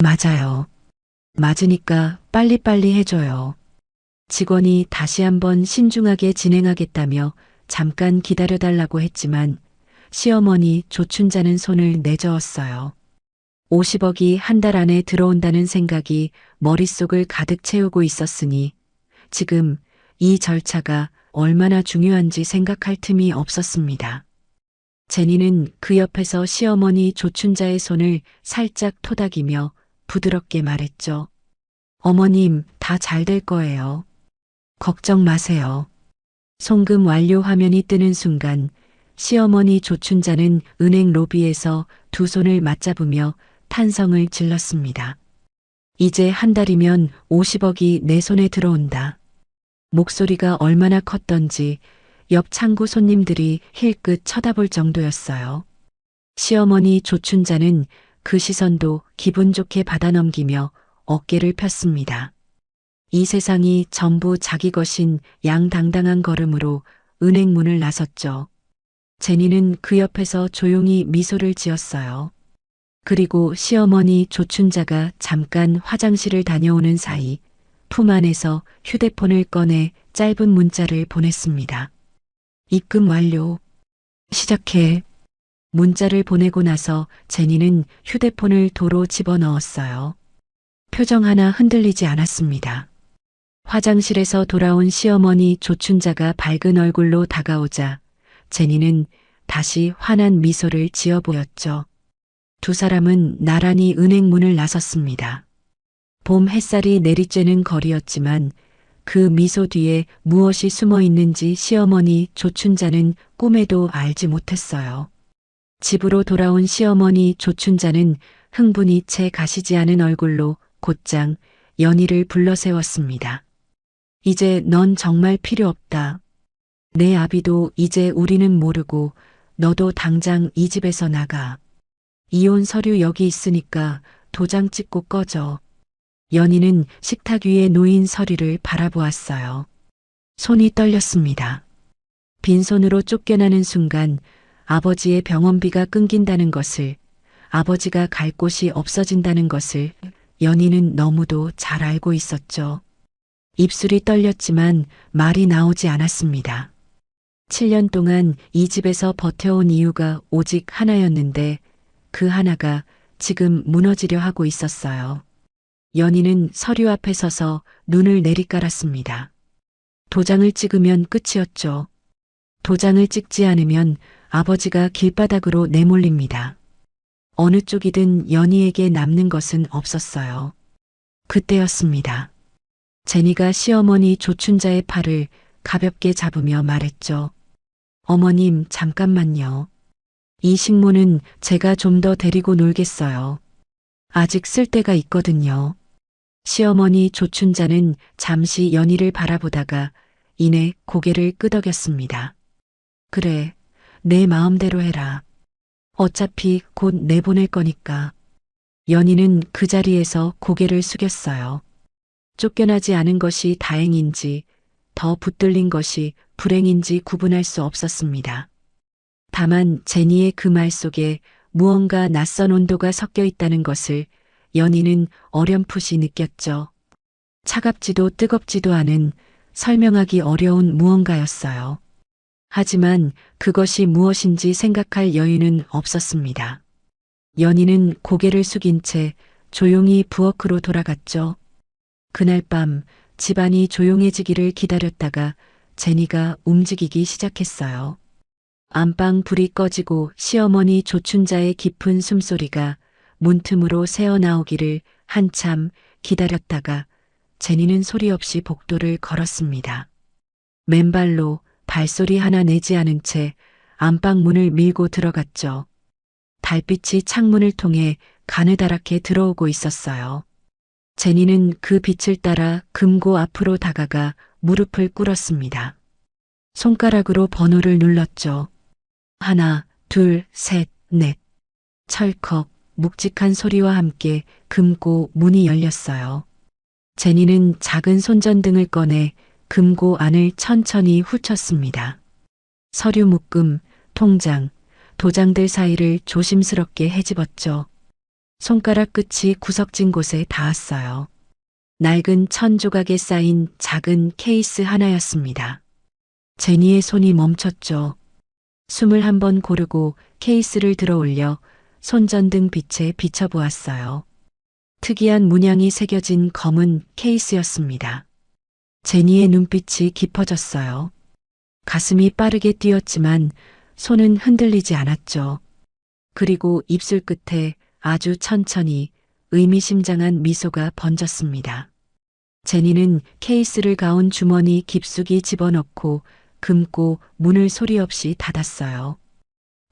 맞아요. 맞으니까 빨리빨리 해줘요. 직원이 다시 한번 신중하게 진행하겠다며 잠깐 기다려달라고 했지만 시어머니 조춘자는 손을 내저었어요. 50억이 한 달 안에 들어온다는 생각이 머릿속을 가득 채우고 있었으니 지금 이 절차가 얼마나 중요한지 생각할 틈이 없었습니다. 제니는 그 옆에서 시어머니 조춘자의 손을 살짝 토닥이며 부드럽게 말했죠. 어머님, 다 잘 될 거예요. 걱정 마세요. 송금 완료 화면이 뜨는 순간 시어머니 조춘자는 은행 로비에서 두 손을 맞잡으며 탄성을 질렀습니다. 이제 한 달이면 50억이 내 손에 들어온다. 목소리가 얼마나 컸던지 옆 창구 손님들이 힐끗 쳐다볼 정도였어요. 시어머니 조춘자는 그 시선도 기분 좋게 받아넘기며 어깨를 폈습니다. 이 세상이 전부 자기 것인 양당당한 걸음으로 은행 문을 나섰죠. 제니는 그 옆에서 조용히 미소를 지었어요. 그리고 시어머니 조춘자가 잠깐 화장실을 다녀오는 사이 품 안에서 휴대폰을 꺼내 짧은 문자를 보냈습니다. 입금 완료. 시작해. 문자를 보내고 나서 제니는 휴대폰을 도로 집어넣었어요. 표정 하나 흔들리지 않았습니다. 화장실에서 돌아온 시어머니 조춘자가 밝은 얼굴로 다가오자 제니는 다시 환한 미소를 지어 보였죠. 두 사람은 나란히 은행 문을 나섰습니다. 봄 햇살이 내리쬐는 거리였지만 그 미소 뒤에 무엇이 숨어 있는지 시어머니 조춘자는 꿈에도 알지 못했어요. 집으로 돌아온 시어머니 조춘자는 흥분이 채 가시지 않은 얼굴로 곧장 연희를 불러 세웠습니다. 이제 넌 정말 필요 없다. 내 아비도 이제 우리는 모르고 너도 당장 이 집에서 나가. 이혼 서류 여기 있으니까 도장 찍고 꺼져. 연희는 식탁 위에 놓인 서류를 바라보았어요. 손이 떨렸습니다. 빈손으로 쫓겨나는 순간 아버지의 병원비가 끊긴다는 것을, 아버지가 갈 곳이 없어진다는 것을 연희는 너무도 잘 알고 있었죠. 입술이 떨렸지만 말이 나오지 않았습니다. 7년 동안 이 집에서 버텨온 이유가 오직 하나였는데 그 하나가 지금 무너지려 하고 있었어요. 연희는 서류 앞에 서서 눈을 내리깔았습니다. 도장을 찍으면 끝이었죠. 도장을 찍지 않으면 아버지가 길바닥으로 내몰립니다. 어느 쪽이든 연희에게 남는 것은 없었어요. 그때였습니다. 제니가 시어머니 조춘자의 팔을 가볍게 잡으며 말했죠. 어머님, 잠깐만요. 이 식모는 제가 좀 더 데리고 놀겠어요. 아직 쓸 데가 있거든요. 시어머니 조춘자는 잠시 연희를 바라보다가 이내 고개를 끄덕였습니다. 그래, 내 마음대로 해라. 어차피 곧 내보낼 거니까. 연희는 그 자리에서 고개를 숙였어요. 쫓겨나지 않은 것이 다행인지 더 붙들린 것이 불행인지 구분할 수 없었습니다. 다만 제니의 그 말 속에 무언가 낯선 온도가 섞여 있다는 것을 연희는 어렴풋이 느꼈죠. 차갑지도 뜨겁지도 않은 설명하기 어려운 무언가였어요. 하지만 그것이 무엇인지 생각할 여유는 없었습니다. 연희는 고개를 숙인 채 조용히 부엌으로 돌아갔죠. 그날 밤 집안이 조용해지기를 기다렸다가 제니가 움직이기 시작했어요. 안방 불이 꺼지고 시어머니 조춘자의 깊은 숨소리가 문틈으로 새어나오기를 한참 기다렸다가 제니는 소리 없이 복도를 걸었습니다. 맨발로 발소리 하나 내지 않은 채 안방 문을 밀고 들어갔죠. 달빛이 창문을 통해 가느다랗게 들어오고 있었어요. 제니는 그 빛을 따라 금고 앞으로 다가가 무릎을 꿇었습니다. 손가락으로 번호를 눌렀죠. 하나, 둘, 셋, 넷. 철컥 묵직한 소리와 함께 금고 문이 열렸어요. 제니는 작은 손전등을 꺼내 금고 안을 천천히 훑었습니다. 서류 묶음, 통장, 도장들 사이를 조심스럽게 헤집었죠. 손가락 끝이 구석진 곳에 닿았어요. 낡은 천 조각에 쌓인 작은 케이스 하나였습니다. 제니의 손이 멈췄죠. 숨을 한번 고르고 케이스를 들어 올려 손전등 빛에 비춰보았어요. 특이한 문양이 새겨진 검은 케이스였습니다. 제니의 눈빛이 깊어졌어요. 가슴이 빠르게 뛰었지만 손은 흔들리지 않았죠. 그리고 입술 끝에 아주 천천히 의미심장한 미소가 번졌습니다. 제니는 케이스를 가운 주머니 깊숙이 집어넣고 금고 문을 소리 없이 닫았어요.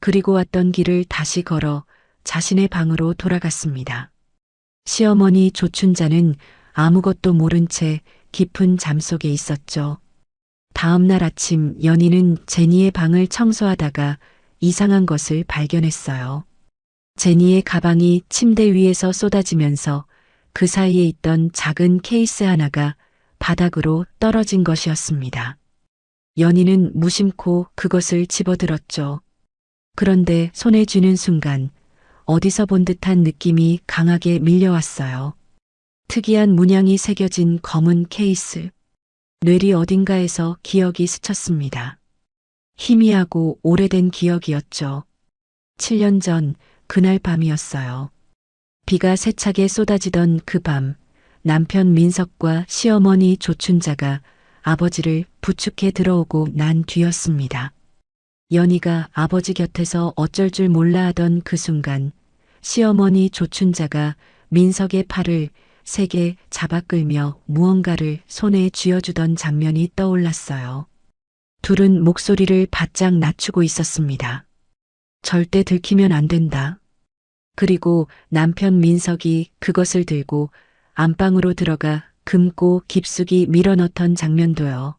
그리고 왔던 길을 다시 걸어 자신의 방으로 돌아갔습니다. 시어머니 조춘자는 아무것도 모른 채 깊은 잠 속에 있었죠. 다음 날 아침 연희는 제니의 방을 청소하다가 이상한 것을 발견했어요. 제니의 가방이 침대 위에서 쏟아지면서 그 사이에 있던 작은 케이스 하나가 바닥으로 떨어진 것이었습니다. 연희는 무심코 그것을 집어들었죠. 그런데 손에 쥐는 순간 어디서 본 듯한 느낌이 강하게 밀려왔어요. 특이한 문양이 새겨진 검은 케이스. 뇌리 어딘가에서 기억이 스쳤습니다. 희미하고 오래된 기억이었죠. 7년 전 그날 밤이었어요. 비가 세차게 쏟아지던 그 밤, 남편 민석과 시어머니 조춘자가 아버지를 부축해 들어오고 난 뒤였습니다. 연희가 아버지 곁에서 어쩔 줄 몰라 하던 그 순간, 시어머니 조춘자가 민석의 팔을 세게 잡아 끌며 무언가를 손에 쥐어주던 장면이 떠올랐어요. 둘은 목소리를 바짝 낮추고 있었습니다. 절대 들키면 안 된다. 그리고 남편 민석이 그것을 들고 안방으로 들어가 금고 깊숙이 밀어넣던 장면도요.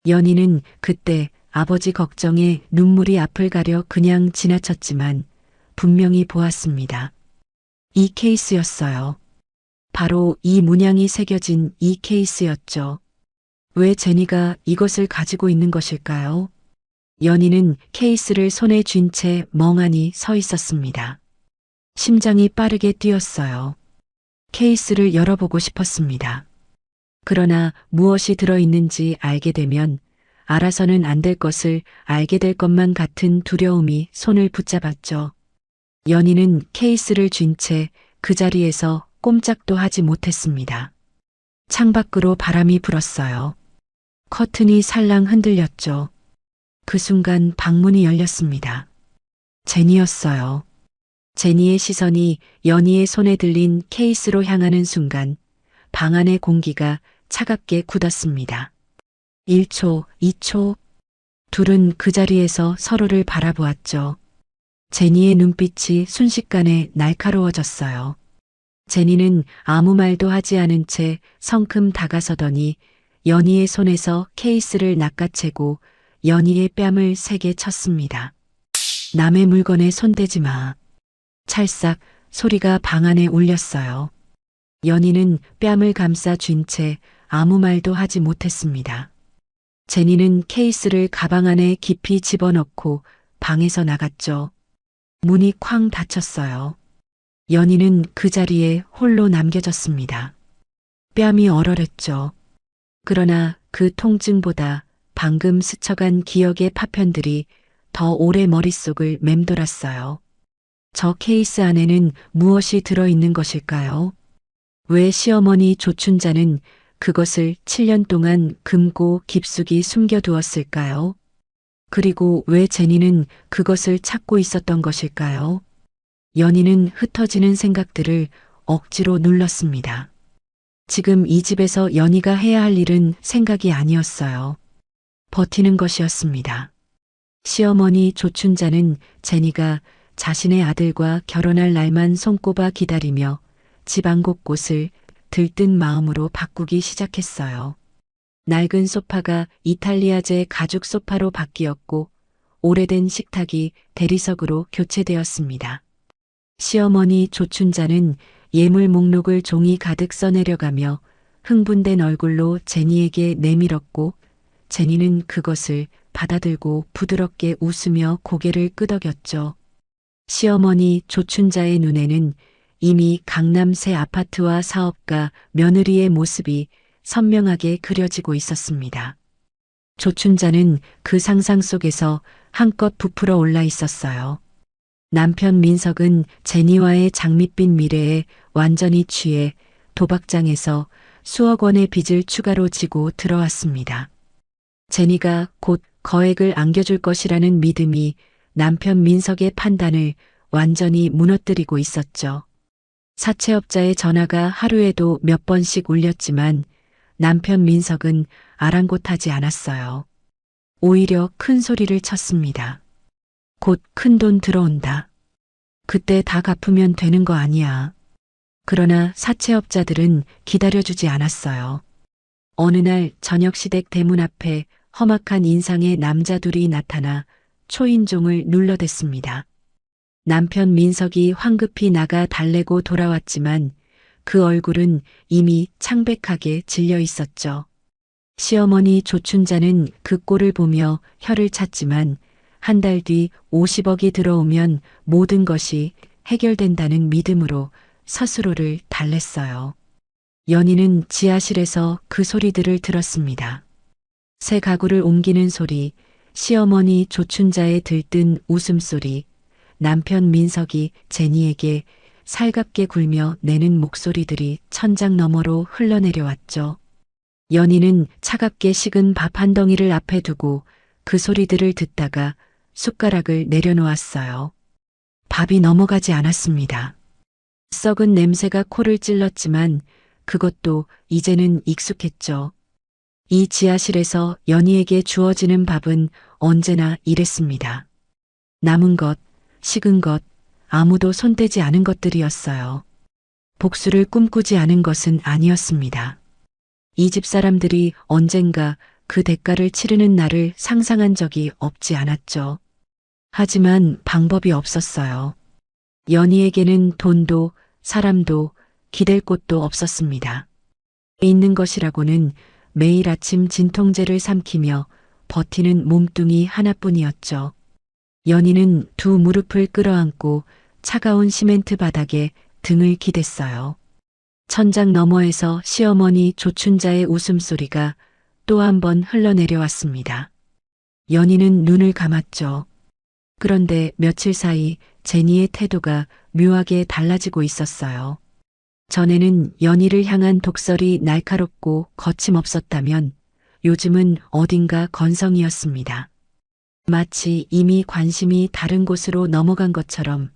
연희는 그때 아버지 걱정에 눈물이 앞을 가려 그냥 지나쳤지만 분명히 보았습니다. 이 케이스였어요. 바로 이 문양이 새겨진 이 케이스였죠. 왜 제니가 이것을 가지고 있는 것일까요? 연희는 케이스를 손에 쥔 채 멍하니 서 있었습니다. 심장이 빠르게 뛰었어요. 케이스를 열어보고 싶었습니다. 그러나 무엇이 들어있는지 알게 되면 알아서는 안 될 것을 알게 될 것만 같은 두려움이 손을 붙잡았죠. 연희는 케이스를 쥔 채 그 자리에서 꼼짝도 하지 못했습니다. 창밖으로 바람이 불었어요. 커튼이 살랑 흔들렸죠. 그 순간 방문이 열렸습니다. 제니였어요. 제니의 시선이 연희의 손에 들린 케이스로 향하는 순간 방 안의 공기가 차갑게 굳었습니다. 1초, 2초. 둘은 그 자리에서 서로를 바라보았죠. 제니의 눈빛이 순식간에 날카로워졌어요. 제니는 아무 말도 하지 않은 채 성큼 다가서더니 연희의 손에서 케이스를 낚아채고 연희의 뺨을 세게 쳤습니다. 남의 물건에 손대지 마. 찰싹 소리가 방 안에 울렸어요. 연희는 뺨을 감싸 쥔 채 아무 말도 하지 못했습니다. 제니는 케이스를 가방 안에 깊이 집어넣고 방에서 나갔죠. 문이 쾅 닫혔어요. 연희는 그 자리에 홀로 남겨졌습니다. 뺨이 얼얼했죠. 그러나 그 통증보다 방금 스쳐간 기억의 파편들이 더 오래 머릿속을 맴돌았어요. 저 케이스 안에는 무엇이 들어있는 것일까요? 왜 시어머니 조춘자는 그것을 7년 동안 금고 깊숙이 숨겨두었을까요? 그리고 왜 제니는 그것을 찾고 있었던 것일까요? 연희는 흩어지는 생각들을 억지로 눌렀습니다. 지금 이 집에서 연희가 해야 할 일은 생각이 아니었어요. 버티는 것이었습니다. 시어머니 조춘자는 제니가 자신의 아들과 결혼할 날만 손꼽아 기다리며 집안 곳곳을 들뜬 마음으로 바꾸기 시작했어요. 낡은 소파가 이탈리아제 가죽 소파로 바뀌었고 오래된 식탁이 대리석으로 교체되었습니다. 시어머니 조춘자는 예물 목록을 종이 가득 써내려가며 흥분된 얼굴로 제니에게 내밀었고 제니는 그것을 받아들고 부드럽게 웃으며 고개를 끄덕였죠. 시어머니 조춘자의 눈에는 이미 강남 새 아파트와 사업가, 며느리의 모습이 선명하게 그려지고 있었습니다. 조춘자는 그 상상 속에서 한껏 부풀어 올라 있었어요. 남편 민석은 제니와의 장밋빛 미래에 완전히 취해 도박장에서 수억 원의 빚을 추가로 지고 들어왔습니다. 제니가 곧 거액을 안겨줄 것이라는 믿음이 남편 민석의 판단을 완전히 무너뜨리고 있었죠. 사채업자의 전화가 하루에도 몇 번씩 울렸지만 남편 민석은 아랑곳하지 않았어요. 오히려 큰 소리를 쳤습니다. 곧 큰 돈 들어온다. 그때 다 갚으면 되는 거 아니야. 그러나 사채업자들은 기다려주지 않았어요. 어느 날 저녁 시댁 대문 앞에 험악한 인상의 남자 둘이 나타나 초인종을 눌러댔습니다. 남편 민석이 황급히 나가 달래고 돌아왔지만 그 얼굴은 이미 창백하게 질려 있었죠. 시어머니 조춘자는 그 꼴을 보며 혀를 찼지만 한 달 뒤 50억이 들어오면 모든 것이 해결된다는 믿음으로 스스로를 달랬어요. 연희는 지하실에서 그 소리들을 들었습니다. 새 가구를 옮기는 소리, 시어머니 조춘자의 들뜬 웃음소리, 남편 민석이 제니에게 살갑게 굴며 내는 목소리들이 천장 너머로 흘러내려왔죠. 연희는 차갑게 식은 밥 한 덩이를 앞에 두고 그 소리들을 듣다가 숟가락을 내려놓았어요. 밥이 넘어가지 않았습니다. 썩은 냄새가 코를 찔렀지만 그것도 이제는 익숙했죠. 이 지하실에서 연희에게 주어지는 밥은 언제나 이랬습니다. 남은 것, 식은 것, 아무도 손대지 않은 것들이었어요. 복수를 꿈꾸지 않은 것은 아니었습니다. 이 집 사람들이 언젠가 그 대가를 치르는 날을 상상한 적이 없지 않았죠. 하지만 방법이 없었어요. 연희에게는 돈도 사람도 기댈 곳도 없었습니다. 있는 것이라고는 매일 아침 진통제를 삼키며 버티는 몸뚱이 하나뿐이었죠. 연희는 두 무릎을 끌어안고 차가운 시멘트 바닥에 등을 기댔어요. 천장 너머에서 시어머니 조춘자의 웃음소리가 또 한 번 흘러내려왔습니다. 연희는 눈을 감았죠. 그런데 며칠 사이 제니의 태도가 묘하게 달라지고 있었어요. 전에는 연희를 향한 독설이 날카롭고 거침없었다면 요즘은 어딘가 건성이었습니다. 마치 이미 관심이 다른 곳으로 넘어간 것처럼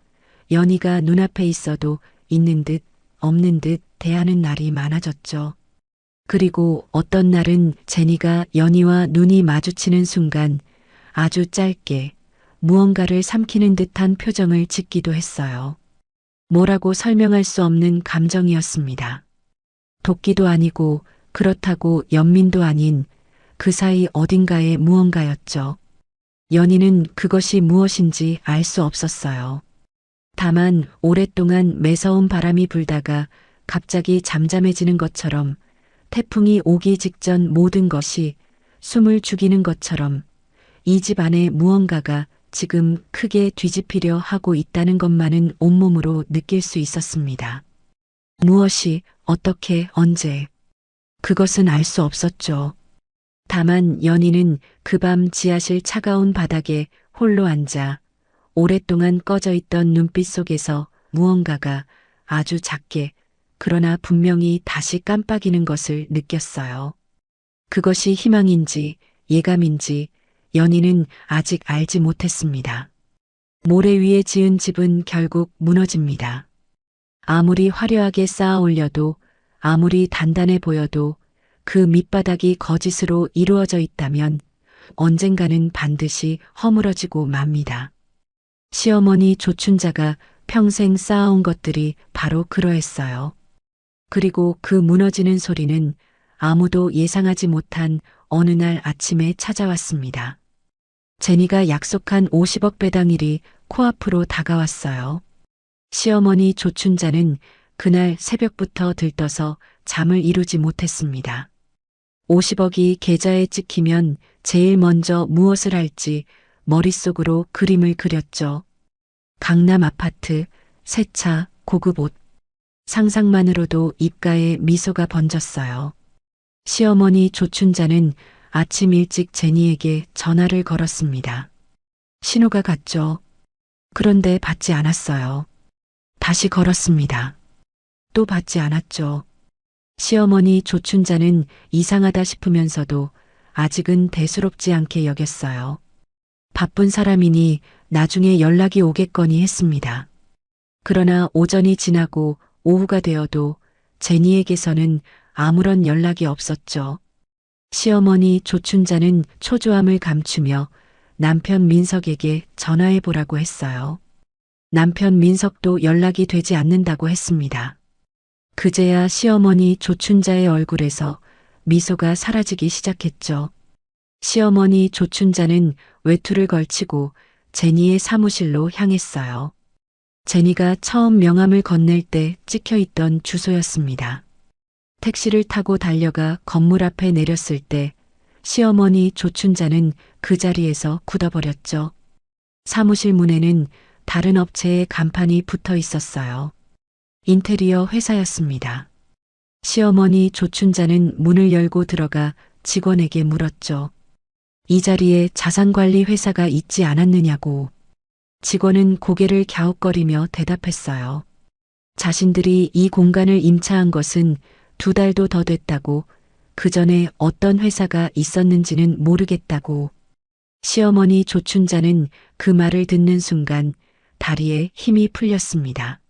연희가 눈앞에 있어도 있는 듯 없는 듯 대하는 날이 많아졌죠. 그리고 어떤 날은 제니가 연희와 눈이 마주치는 순간 아주 짧게 무언가를 삼키는 듯한 표정을 짓기도 했어요. 뭐라고 설명할 수 없는 감정이었습니다. 도끼도 아니고 그렇다고 연민도 아닌 그 사이 어딘가에 무언가였죠. 연희는 그것이 무엇인지 알 수 없었어요. 다만 오랫동안 매서운 바람이 불다가 갑자기 잠잠해지는 것처럼 태풍이 오기 직전 모든 것이 숨을 죽이는 것처럼 이 집 안에 무언가가 지금 크게 뒤집히려 하고 있다는 것만은 온몸으로 느낄 수 있었습니다. 무엇이, 어떻게, 언제. 그것은 알 수 없었죠. 다만 연희는 그 밤 지하실 차가운 바닥에 홀로 앉아 오랫동안 꺼져 있던 눈빛 속에서 무언가가 아주 작게 그러나 분명히 다시 깜빡이는 것을 느꼈어요. 그것이 희망인지 예감인지 연희는 아직 알지 못했습니다. 모래 위에 지은 집은 결국 무너집니다. 아무리 화려하게 쌓아 올려도 아무리 단단해 보여도 그 밑바닥이 거짓으로 이루어져 있다면 언젠가는 반드시 허물어지고 맙니다. 시어머니 조춘자가 평생 쌓아온 것들이 바로 그러했어요. 그리고 그 무너지는 소리는 아무도 예상하지 못한 어느 날 아침에 찾아왔습니다. 제니가 약속한 50억 배당일이 코앞으로 다가왔어요. 시어머니 조춘자는 그날 새벽부터 들떠서 잠을 이루지 못했습니다. 50억이 계좌에 찍히면 제일 먼저 무엇을 할지 머릿속으로 그림을 그렸죠. 강남 아파트, 새 차, 고급 옷, 상상만으로도 입가에 미소가 번졌어요. 시어머니 조춘자는 아침 일찍 제니에게 전화를 걸었습니다. 신호가 갔죠. 그런데 받지 않았어요. 다시 걸었습니다. 또 받지 않았죠. 시어머니 조춘자는 이상하다 싶으면서도 아직은 대수롭지 않게 여겼어요. 바쁜 사람이니 나중에 연락이 오겠거니 했습니다. 그러나 오전이 지나고 오후가 되어도 제니에게서는 아무런 연락이 없었죠. 시어머니 조춘자는 초조함을 감추며 남편 민석에게 전화해 보라고 했어요. 남편 민석도 연락이 되지 않는다고 했습니다. 그제야 시어머니 조춘자의 얼굴에서 미소가 사라지기 시작했죠. 시어머니 조춘자는 외투를 걸치고 제니의 사무실로 향했어요. 제니가 처음 명함을 건넬 때 찍혀 있던 주소였습니다. 택시를 타고 달려가 건물 앞에 내렸을 때 시어머니 조춘자는 그 자리에서 굳어버렸죠. 사무실 문에는 다른 업체의 간판이 붙어 있었어요. 인테리어 회사였습니다. 시어머니 조춘자는 문을 열고 들어가 직원에게 물었죠. 이 자리에 자산관리 회사가 있지 않았느냐고. 직원은 고개를 갸웃거리며 대답했어요. 자신들이 이 공간을 임차한 것은 2달도 더 됐다고, 그 전에 어떤 회사가 있었는지는 모르겠다고. 시어머니 조춘자는 그 말을 듣는 순간 다리에 힘이 풀렸습니다.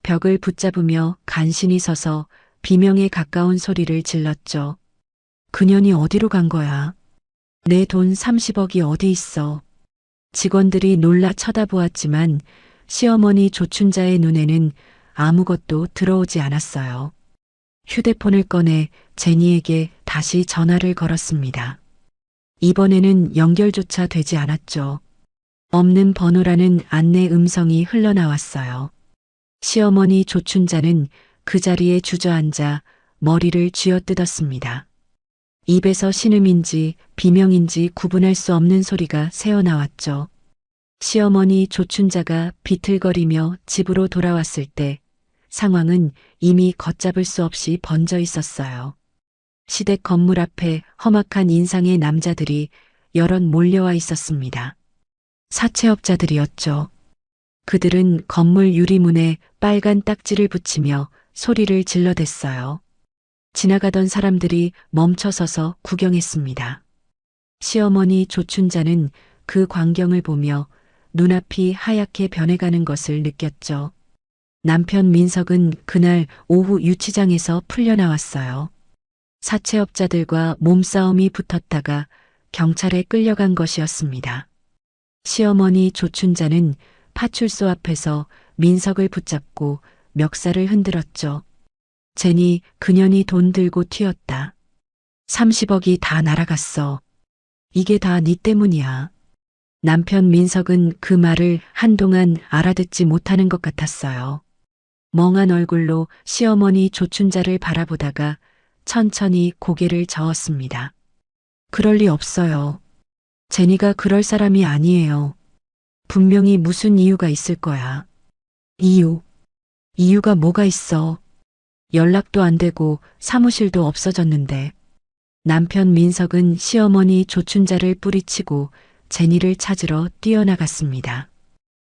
벽을 붙잡으며 간신히 서서 비명에 가까운 소리를 질렀죠. 그년이 어디로 간 거야? 내 돈 30억이 어디 있어? 직원들이 놀라 쳐다보았지만 시어머니 조춘자의 눈에는 아무것도 들어오지 않았어요. 휴대폰을 꺼내 제니에게 다시 전화를 걸었습니다. 이번에는 연결조차 되지 않았죠. 없는 번호라는 안내 음성이 흘러나왔어요. 시어머니 조춘자는 그 자리에 주저앉아 머리를 쥐어뜯었습니다. 입에서 신음인지 비명인지 구분할 수 없는 소리가 새어나왔죠. 시어머니 조춘자가 비틀거리며 집으로 돌아왔을 때 상황은 이미 걷잡을 수 없이 번져 있었어요. 시댁 건물 앞에 험악한 인상의 남자들이 여럿 몰려와 있었습니다. 사채업자들이었죠. 그들은 건물 유리문에 빨간 딱지를 붙이며 소리를 질러댔어요. 지나가던 사람들이 멈춰서서 구경했습니다. 시어머니 조춘자는 그 광경을 보며 눈앞이 하얗게 변해가는 것을 느꼈죠. 남편 민석은 그날 오후 유치장에서 풀려나왔어요. 사채업자들과 몸싸움이 붙었다가 경찰에 끌려간 것이었습니다. 시어머니 조춘자는 파출소 앞에서 민석을 붙잡고 멱살을 흔들었죠. 제니, 그년이 돈 들고 튀었다. 30억이 다 날아갔어. 이게 다 네 때문이야. 남편 민석은 그 말을 한동안 알아듣지 못하는 것 같았어요. 멍한 얼굴로 시어머니 조춘자를 바라보다가 천천히 고개를 저었습니다. 그럴 리 없어요. 제니가 그럴 사람이 아니에요. 분명히 무슨 이유가 있을 거야. 이유가 뭐가 있어? 연락도 안 되고 사무실도 없어졌는데. 남편 민석은 시어머니 조춘자를 뿌리치고 제니를 찾으러 뛰어나갔습니다.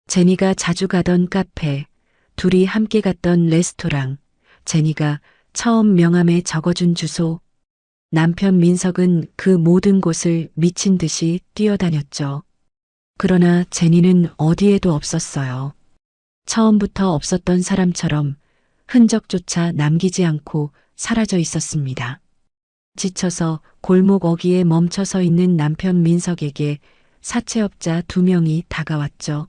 제니가 자주 가던 카페, 둘이 함께 갔던 레스토랑, 제니가 처음 명함에 적어준 주소. 남편 민석은 그 모든 곳을 미친 듯이 뛰어다녔죠. 그러나 제니는 어디에도 없었어요. 처음부터 없었던 사람처럼 흔적조차 남기지 않고 사라져 있었습니다. 지쳐서 골목 어귀에 멈춰서 있는 남편 민석에게 사채업자 2명이 다가왔죠.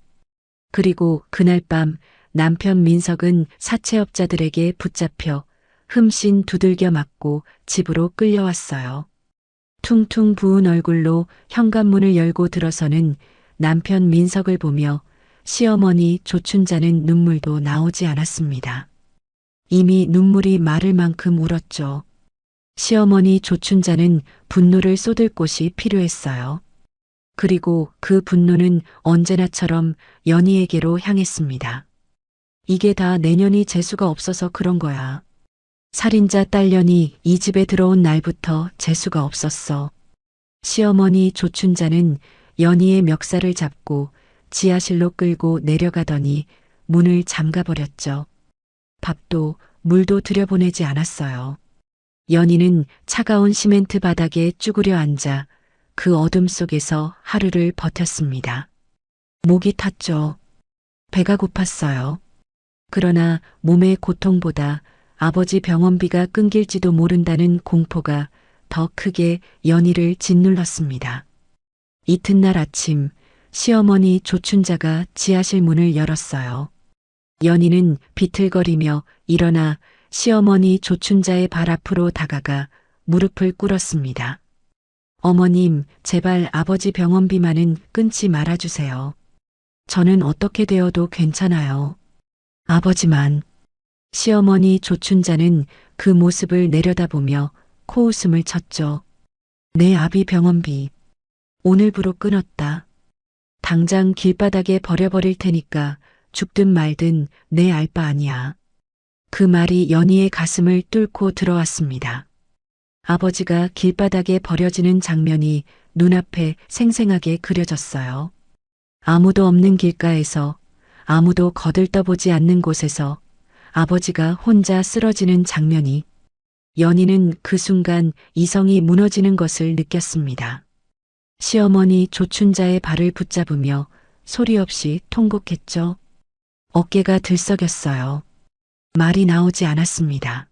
그리고 그날 밤 남편 민석은 사채업자들에게 붙잡혀 흠씬 두들겨 맞고 집으로 끌려왔어요. 퉁퉁 부은 얼굴로 현관문을 열고 들어서는 남편 민석을 보며 시어머니 조춘자는 눈물도 나오지 않았습니다. 이미 눈물이 마를 만큼 울었죠. 시어머니 조춘자는 분노를 쏟을 곳이 필요했어요. 그리고 그 분노는 언제나처럼 연희에게로 향했습니다. 이게 다 내년이 재수가 없어서 그런 거야. 살인자 딸년이 이 집에 들어온 날부터 재수가 없었어. 시어머니 조춘자는 연희의 멱살을 잡고 지하실로 끌고 내려가더니 문을 잠가버렸죠. 밥도 물도 들여보내지 않았어요. 연희는 차가운 시멘트 바닥에 쭈그려 앉아 그 어둠 속에서 하루를 버텼습니다. 목이 탔죠. 배가 고팠어요. 그러나 몸의 고통보다 아버지 병원비가 끊길지도 모른다는 공포가 더 크게 연희를 짓눌렀습니다. 이튿날 아침 시어머니 조춘자가 지하실 문을 열었어요. 연희는 비틀거리며 일어나 시어머니 조춘자의 발 앞으로 다가가 무릎을 꿇었습니다. 어머님, 제발 아버지 병원비만은 끊지 말아주세요. 저는 어떻게 되어도 괜찮아요. 아버지만. 시어머니 조춘자는 그 모습을 내려다보며 코웃음을 쳤죠. 내 아비 병원비. 오늘부로 끊었다. 당장 길바닥에 버려버릴 테니까 죽든 말든 내 알 바 아니야. 그 말이 연희의 가슴을 뚫고 들어왔습니다. 아버지가 길바닥에 버려지는 장면이 눈앞에 생생하게 그려졌어요. 아무도 없는 길가에서, 아무도 거들떠보지 않는 곳에서 아버지가 혼자 쓰러지는 장면이, 연희는 그 순간 이성이 무너지는 것을 느꼈습니다. 시어머니 조춘자의 발을 붙잡으며 소리 없이 통곡했죠. 어깨가 들썩였어요. 말이 나오지 않았습니다.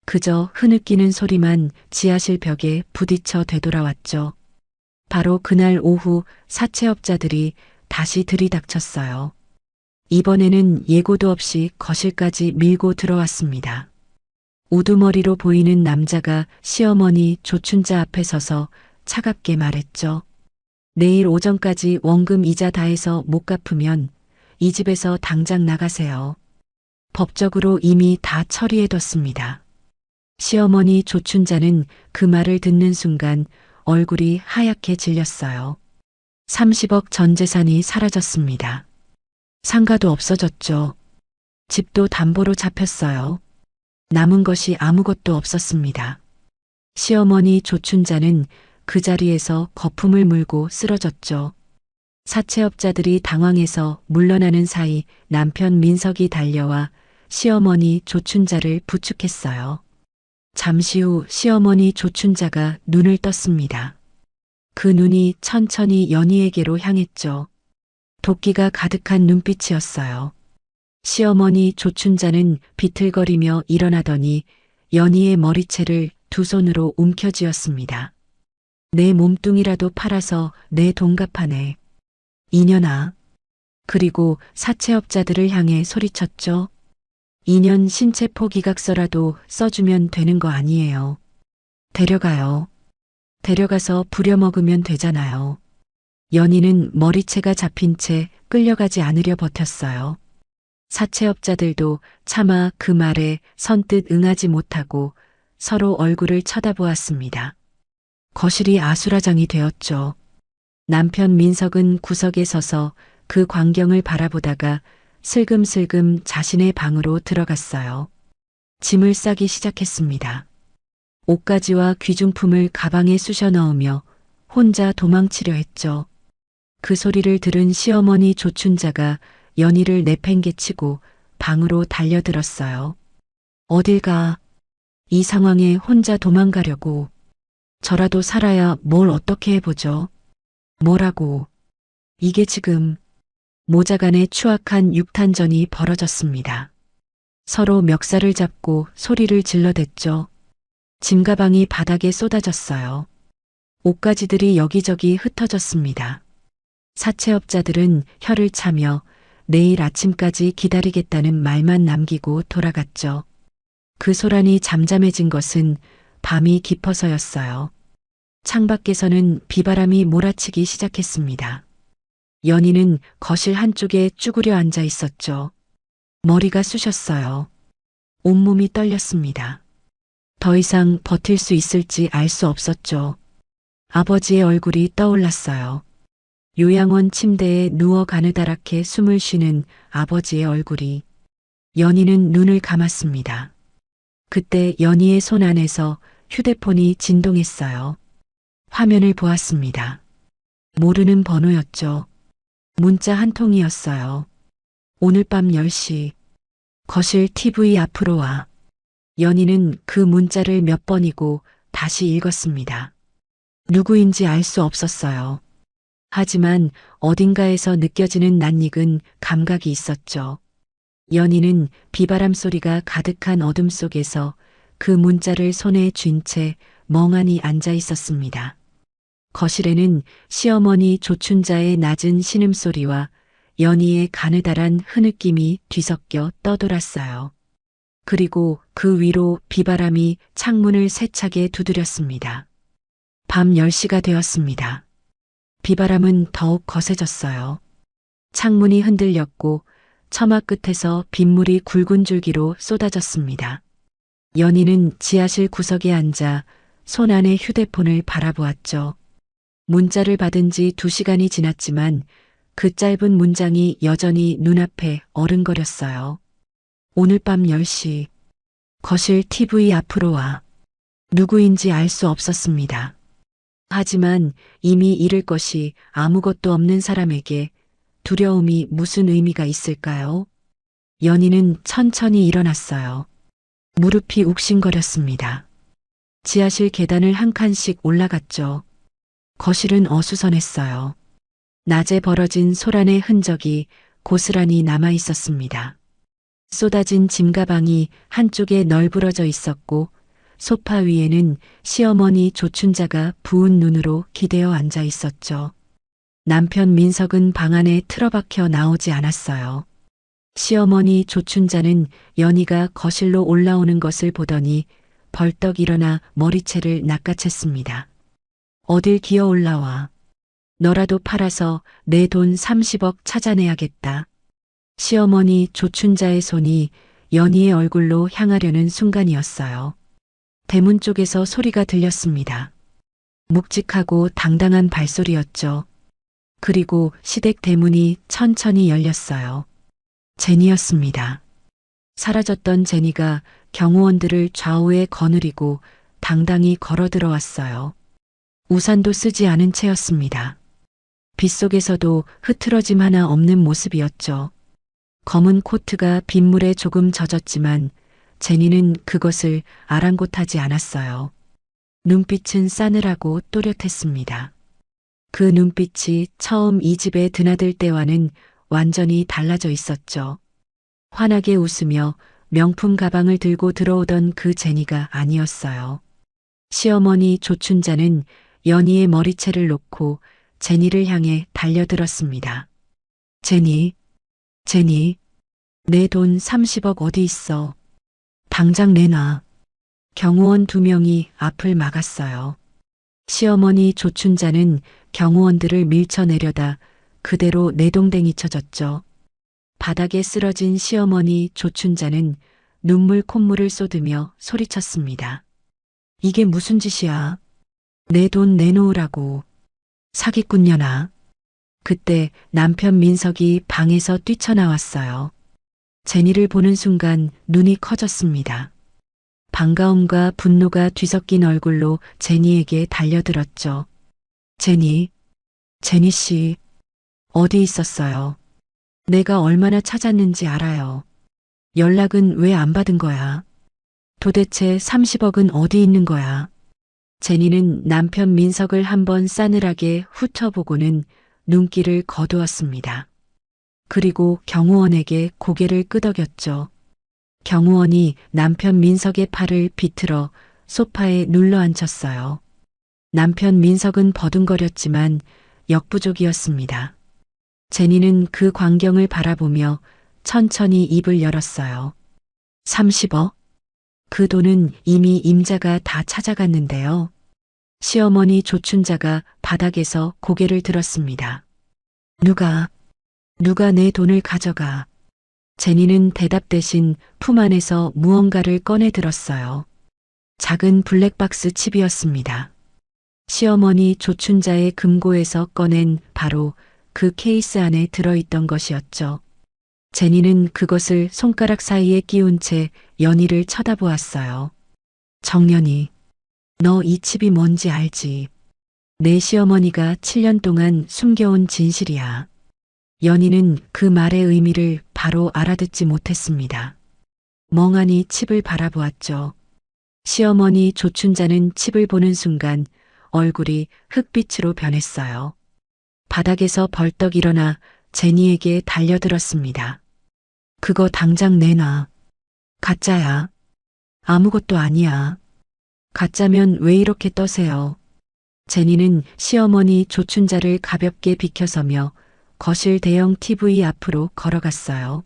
그저 흐느끼는 소리만 지하실 벽에 부딪혀 되돌아왔죠. 바로 그날 오후 사채업자들이 다시 들이닥쳤어요. 이번에는 예고도 없이 거실까지 밀고 들어왔습니다. 우두머리로 보이는 남자가 시어머니 조춘자 앞에 서서 차갑게 말했죠. 내일 오전까지 원금 이자 다 해서 못 갚으면 이 집에서 당장 나가세요. 법적으로 이미 다 처리해뒀습니다. 시어머니 조춘자는 그 말을 듣는 순간 얼굴이 하얗게 질렸어요. 30억 전 재산이 사라졌습니다. 상가도 없어졌죠. 집도 담보로 잡혔어요. 남은 것이 아무것도 없었습니다. 시어머니 조춘자는 그 자리에서 거품을 물고 쓰러졌죠. 사채업자들이 당황해서 물러나는 사이 남편 민석이 달려와 시어머니 조춘자를 부축했어요. 잠시 후 시어머니 조춘자가 눈을 떴습니다. 그 눈이 천천히 연희에게로 향했죠. 도끼가 가득한 눈빛이었어요. 시어머니 조춘자는 비틀거리며 일어나더니 연희의 머리채를 두 손으로 움켜쥐었습니다. 내 몸뚱이라도 팔아서 내 돈 갚아내. 이년아. 그리고 사채업자들을 향해 소리쳤죠. 2년 신체포 기각서라도 써주면 되는 거 아니에요. 데려가요. 데려가서 부려먹으면 되잖아요. 연희는 머리채가 잡힌 채 끌려가지 않으려 버텼어요. 사채업자들도 차마 그 말에 선뜻 응하지 못하고 서로 얼굴을 쳐다보았습니다. 거실이 아수라장이 되었죠. 남편 민석은 구석에 서서 그 광경을 바라보다가 슬금슬금 자신의 방으로 들어갔어요. 짐을 싸기 시작했습니다. 옷가지와 귀중품을 가방에 쑤셔 넣으며 혼자 도망치려 했죠. 그 소리를 들은 시어머니 조춘자가 연희를 내팽개치고 방으로 달려들었어요. 어딜 가? 이 상황에 혼자 도망가려고. 저라도 살아야 뭘 어떻게 해보죠? 뭐라고? 이게 지금 모자간의 추악한 육탄전이 벌어졌습니다. 서로 멱살을 잡고 소리를 질러댔죠. 짐가방이 바닥에 쏟아졌어요. 옷가지들이 여기저기 흩어졌습니다. 사채업자들은 혀를 차며 내일 아침까지 기다리겠다는 말만 남기고 돌아갔죠. 그 소란이 잠잠해진 것은 밤이 깊어서였어요. 창밖에서는 비바람이 몰아치기 시작했습니다. 연희는 거실 한쪽에 쭈그려 앉아 있었죠. 머리가 쑤셨어요. 온몸이 떨렸습니다. 더 이상 버틸 수 있을지 알 수 없었죠. 아버지의 얼굴이 떠올랐어요. 요양원 침대에 누워 가느다랗게 숨을 쉬는 아버지의 얼굴이. 연희는 눈을 감았습니다. 그때 연희의 손 안에서 휴대폰이 진동했어요. 화면을 보았습니다. 모르는 번호였죠. 문자 한 통이었어요. 오늘 밤 10시. 거실 TV 앞으로 와. 연희는 그 문자를 몇 번이고 다시 읽었습니다. 누구인지 알 수 없었어요. 하지만 어딘가에서 느껴지는 낯익은 감각이 있었죠. 연희는 비바람 소리가 가득한 어둠 속에서 그 문자를 손에 쥔 채 멍하니 앉아 있었습니다. 거실에는 시어머니 조춘자의 낮은 신음소리와 연희의 가느다란 흐느낌이 뒤섞여 떠돌았어요. 그리고 그 위로 비바람이 창문을 세차게 두드렸습니다. 밤 10시가 되었습니다. 비바람은 더욱 거세졌어요. 창문이 흔들렸고 처마 끝에서 빗물이 굵은 줄기로 쏟아졌습니다. 연희는 지하실 구석에 앉아 손 안의 휴대폰을 바라보았죠. 문자를 받은 지 2시간이 지났지만 그 짧은 문장이 여전히 눈앞에 어른거렸어요. 오늘 밤 10시. 거실 TV 앞으로 와. 누구인지 알 수 없었습니다. 하지만 이미 잃을 것이 아무것도 없는 사람에게 두려움이 무슨 의미가 있을까요? 연희는 천천히 일어났어요. 무릎이 욱신거렸습니다. 지하실 계단을 한 칸씩 올라갔죠. 거실은 어수선했어요. 낮에 벌어진 소란의 흔적이 고스란히 남아 있었습니다. 쏟아진 짐가방이 한쪽에 널브러져 있었고 소파 위에는 시어머니 조춘자가 부은 눈으로 기대어 앉아 있었죠. 남편 민석은 방 안에 틀어박혀 나오지 않았어요. 시어머니 조춘자는 연희가 거실로 올라오는 것을 보더니 벌떡 일어나 머리채를 낚아챘습니다. 어딜 기어 올라와. 너라도 팔아서 내 돈 30억 찾아내야겠다. 시어머니 조춘자의 손이 연희의 얼굴로 향하려는 순간이었어요. 대문 쪽에서 소리가 들렸습니다. 묵직하고 당당한 발소리였죠. 그리고 시댁 대문이 천천히 열렸어요. 제니였습니다. 사라졌던 제니가 경호원들을 좌우에 거느리고 당당히 걸어 들어왔어요. 우산도 쓰지 않은 채였습니다. 빗속에서도 흐트러짐 하나 없는 모습이었죠. 검은 코트가 빗물에 조금 젖었지만 제니는 그것을 아랑곳하지 않았어요. 눈빛은 싸늘하고 또렷했습니다. 그 눈빛이 처음 이 집에 드나들 때와는 완전히 달라져 있었죠. 환하게 웃으며 명품 가방을 들고 들어오던 그 제니가 아니었어요. 시어머니 조춘자는 연희의 머리채를 놓고 제니를 향해 달려들었습니다. 제니, 내 돈 30억 어디 있어? 당장 내놔. 경호원 2명이 앞을 막았어요. 시어머니 조춘자는 경호원들을 밀쳐내려다 그대로 내동댕이 쳐졌죠. 바닥에 쓰러진 시어머니 조춘자는 눈물 콧물을 쏟으며 소리쳤습니다. 이게 무슨 짓이야? 내 돈 내놓으라고. 사기꾼년아. 그때 남편 민석이 방에서 뛰쳐나왔어요. 제니를 보는 순간 눈이 커졌습니다. 반가움과 분노가 뒤섞인 얼굴로 제니에게 달려들었죠. 제니 씨, 어디 있었어요? 내가 얼마나 찾았는지 알아요. 연락은 왜 안 받은 거야? 도대체 30억은 어디 있는 거야? 제니는 남편 민석을 한번 싸늘하게 훑어보고는 눈길을 거두었습니다. 그리고 경호원에게 고개를 끄덕였죠. 경호원이 남편 민석의 팔을 비틀어 소파에 눌러앉혔어요. 남편 민석은 버둥거렸지만 역부족이었습니다. 제니는 그 광경을 바라보며 천천히 입을 열었어요. 30억? 그 돈은 이미 임자가 다 찾아갔는데요. 시어머니 조춘자가 바닥에서 고개를 들었습니다. 누가 내 돈을 가져가? 제니는 대답 대신 품 안에서 무언가를 꺼내 들었어요. 작은 블랙박스 칩이었습니다. 시어머니 조춘자의 금고에서 꺼낸 바로 그 케이스 안에 들어있던 것이었죠. 제니는 그것을 손가락 사이에 끼운 채 연희를 쳐다보았어요. 정연희, 너 이 칩이 뭔지 알지? 내 시어머니가 7년 동안 숨겨온 진실이야. 연희는 그 말의 의미를 바로 알아듣지 못했습니다. 멍하니 칩을 바라보았죠. 시어머니 조춘자는 칩을 보는 순간 얼굴이 흑빛으로 변했어요. 바닥에서 벌떡 일어나 제니에게 달려들었습니다. 그거 당장 내놔. 가짜야. 아무것도 아니야. 가짜면 왜 이렇게 떠세요? 제니는 시어머니 조춘자를 가볍게 비켜서며 거실 대형 TV 앞으로 걸어갔어요.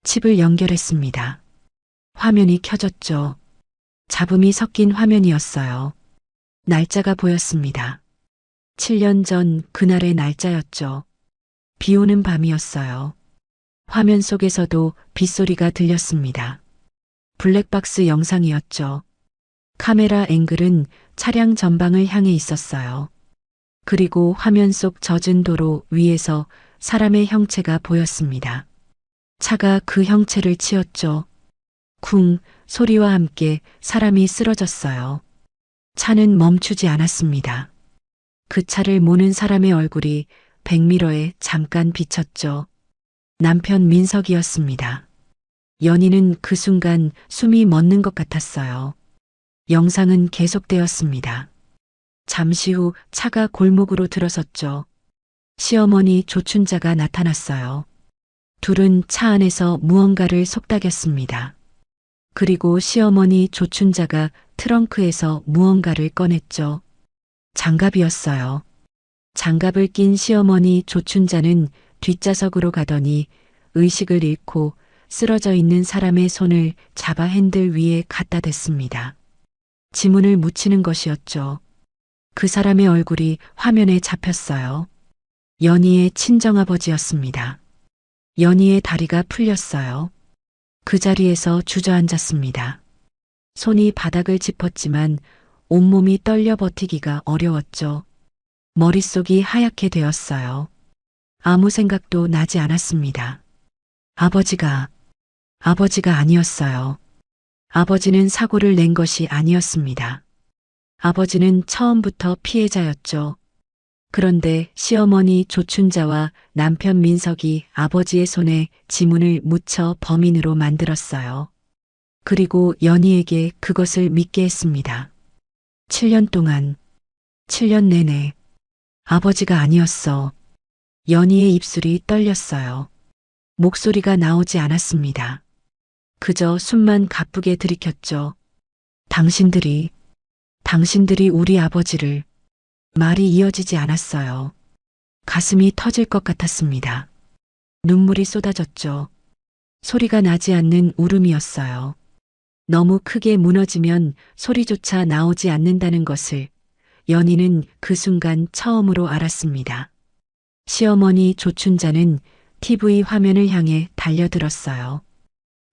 칩을 연결했습니다. 화면이 켜졌죠. 잡음이 섞인 화면이었어요. 날짜가 보였습니다. 7년 전 그날의 날짜였죠. 비 오는 밤이었어요. 화면 속에서도 빗소리가 들렸습니다. 블랙박스 영상이었죠. 카메라 앵글은 차량 전방을 향해 있었어요. 그리고 화면 속 젖은 도로 위에서 사람의 형체가 보였습니다. 차가 그 형체를 치었죠. 쿵 소리와 함께 사람이 쓰러졌어요. 차는 멈추지 않았습니다. 그 차를 모는 사람의 얼굴이 백미러에 잠깐 비쳤죠. 남편 민석이었습니다. 연희는 그 순간 숨이 멎는 것 같았어요. 영상은 계속되었습니다. 잠시 후 차가 골목으로 들어섰죠. 시어머니 조춘자가 나타났어요. 둘은 차 안에서 무언가를 속닥였습니다. 그리고 시어머니 조춘자가 트렁크에서 무언가를 꺼냈죠. 장갑이었어요. 장갑을 낀 시어머니 조춘자는 뒷좌석으로 가더니 의식을 잃고 쓰러져 있는 사람의 손을 잡아 핸들 위에 갖다 댔습니다. 지문을 묻히는 것이었죠. 그 사람의 얼굴이 화면에 잡혔어요. 연희의 친정아버지였습니다. 연희의 다리가 풀렸어요. 그 자리에서 주저앉았습니다. 손이 바닥을 짚었지만 온몸이 떨려 버티기가 어려웠죠. 머릿속이 하얗게 되었어요. 아무 생각도 나지 않았습니다. 아버지가 아니었어요. 아버지는 사고를 낸 것이 아니었습니다. 아버지는 처음부터 피해자였죠. 그런데 시어머니 조춘자와 남편 민석이 아버지의 손에 지문을 묻혀 범인으로 만들었어요. 그리고 연희에게 그것을 믿게 했습니다. 7년 동안, 7년 내내 아버지가 아니었어. 연희의 입술이 떨렸어요. 목소리가 나오지 않았습니다. 그저 숨만 가쁘게 들이켰죠. 당신들이 우리 아버지를. 말이 이어지지 않았어요. 가슴이 터질 것 같았습니다. 눈물이 쏟아졌죠. 소리가 나지 않는 울음이었어요. 너무 크게 무너지면 소리조차 나오지 않는다는 것을 연희는 그 순간 처음으로 알았습니다. 시어머니 조춘자는 TV 화면을 향해 달려들었어요.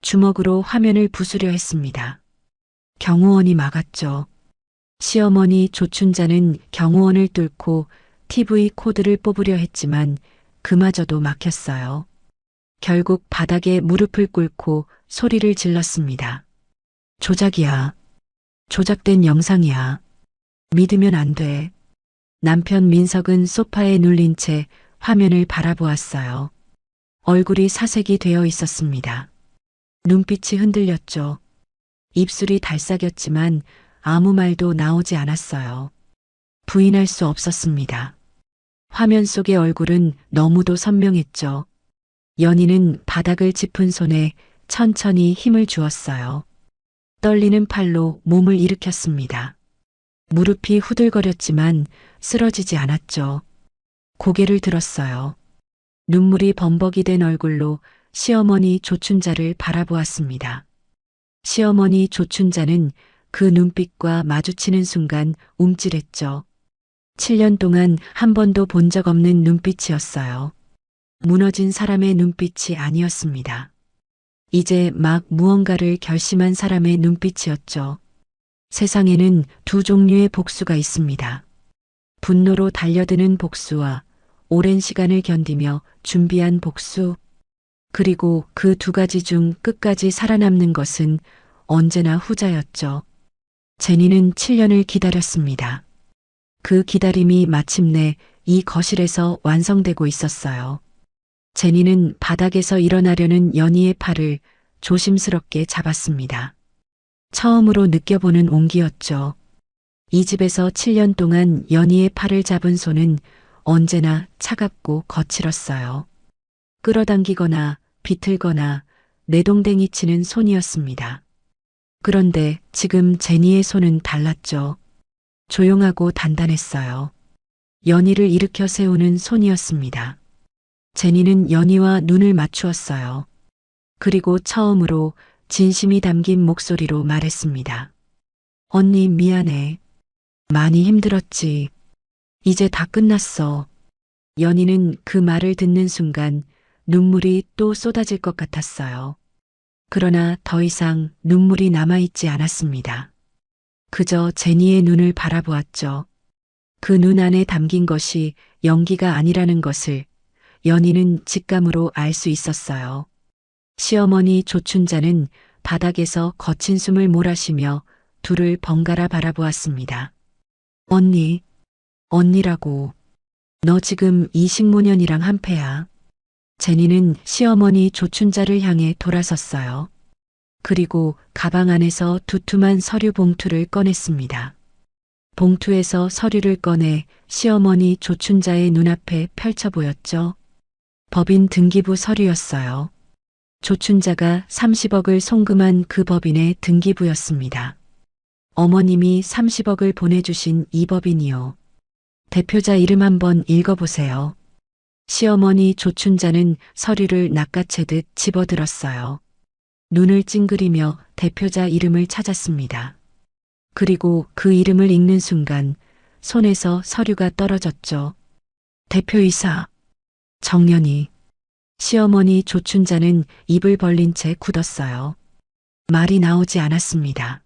주먹으로 화면을 부수려 했습니다. 경호원이 막았죠. 시어머니 조춘자는 경호원을 뚫고 TV 코드를 뽑으려 했지만 그마저도 막혔어요. 결국 바닥에 무릎을 꿇고 소리를 질렀습니다. 조작이야. 조작된 영상이야. 믿으면 안 돼. 남편 민석은 소파에 눌린 채 화면을 바라보았어요. 얼굴이 사색이 되어 있었습니다. 눈빛이 흔들렸죠. 입술이 달싹였지만 아무 말도 나오지 않았어요. 부인할 수 없었습니다. 화면 속의 얼굴은 너무도 선명했죠. 연희는 바닥을 짚은 손에 천천히 힘을 주었어요. 떨리는 팔로 몸을 일으켰습니다. 무릎이 후들거렸지만 쓰러지지 않았죠. 고개를 들었어요. 눈물이 범벅이 된 얼굴로 시어머니 조춘자를 바라보았습니다. 시어머니 조춘자는 그 눈빛과 마주치는 순간 움찔했죠. 7년 동안 한 번도 본 적 없는 눈빛이었어요. 무너진 사람의 눈빛이 아니었습니다. 이제 막 무언가를 결심한 사람의 눈빛이었죠. 세상에는 두 종류의 복수가 있습니다. 분노로 달려드는 복수와 오랜 시간을 견디며 준비한 복수. 그리고 그 두 가지 중 끝까지 살아남는 것은 언제나 후자였죠. 제니는 7년을 기다렸습니다. 그 기다림이 마침내 이 거실에서 완성되고 있었어요. 제니는 바닥에서 일어나려는 연희의 팔을 조심스럽게 잡았습니다. 처음으로 느껴보는 온기였죠. 이 집에서 7년 동안 연희의 팔을 잡은 손은 언제나 차갑고 거칠었어요. 끌어당기거나 비틀거나 내동댕이 치는 손이었습니다. 그런데 지금 제니의 손은 달랐죠. 조용하고 단단했어요. 연희를 일으켜 세우는 손이었습니다. 제니는 연희와 눈을 맞추었어요. 그리고 처음으로 진심이 담긴 목소리로 말했습니다. 언니 미안해. 많이 힘들었지. 이제 다 끝났어. 연희는 그 말을 듣는 순간 눈물이 또 쏟아질 것 같았어요. 그러나 더 이상 눈물이 남아있지 않았습니다. 그저 제니의 눈을 바라보았죠. 그 눈 안에 담긴 것이 연기가 아니라는 것을 연희는 직감으로 알 수 있었어요. 시어머니 조춘자는 바닥에서 거친 숨을 몰아쉬며 둘을 번갈아 바라보았습니다. 언니, 언니라고. 너 지금 이식모년이랑 한패야. 제니는 시어머니 조춘자를 향해 돌아섰어요. 그리고 가방 안에서 두툼한 서류 봉투를 꺼냈습니다. 봉투에서 서류를 꺼내 시어머니 조춘자의 눈앞에 펼쳐 보였죠. 법인 등기부 서류였어요. 조춘자가 30억을 송금한 그 법인의 등기부였습니다. 어머님이 30억을 보내주신 이 법인이요. 대표자 이름 한번 읽어보세요. 시어머니 조춘자는 서류를 낚아채듯 집어들었어요. 눈을 찡그리며 대표자 이름을 찾았습니다. 그리고 그 이름을 읽는 순간 손에서 서류가 떨어졌죠. 대표이사 정연희. 시어머니 조춘자는 입을 벌린 채 굳었어요. 말이 나오지 않았습니다.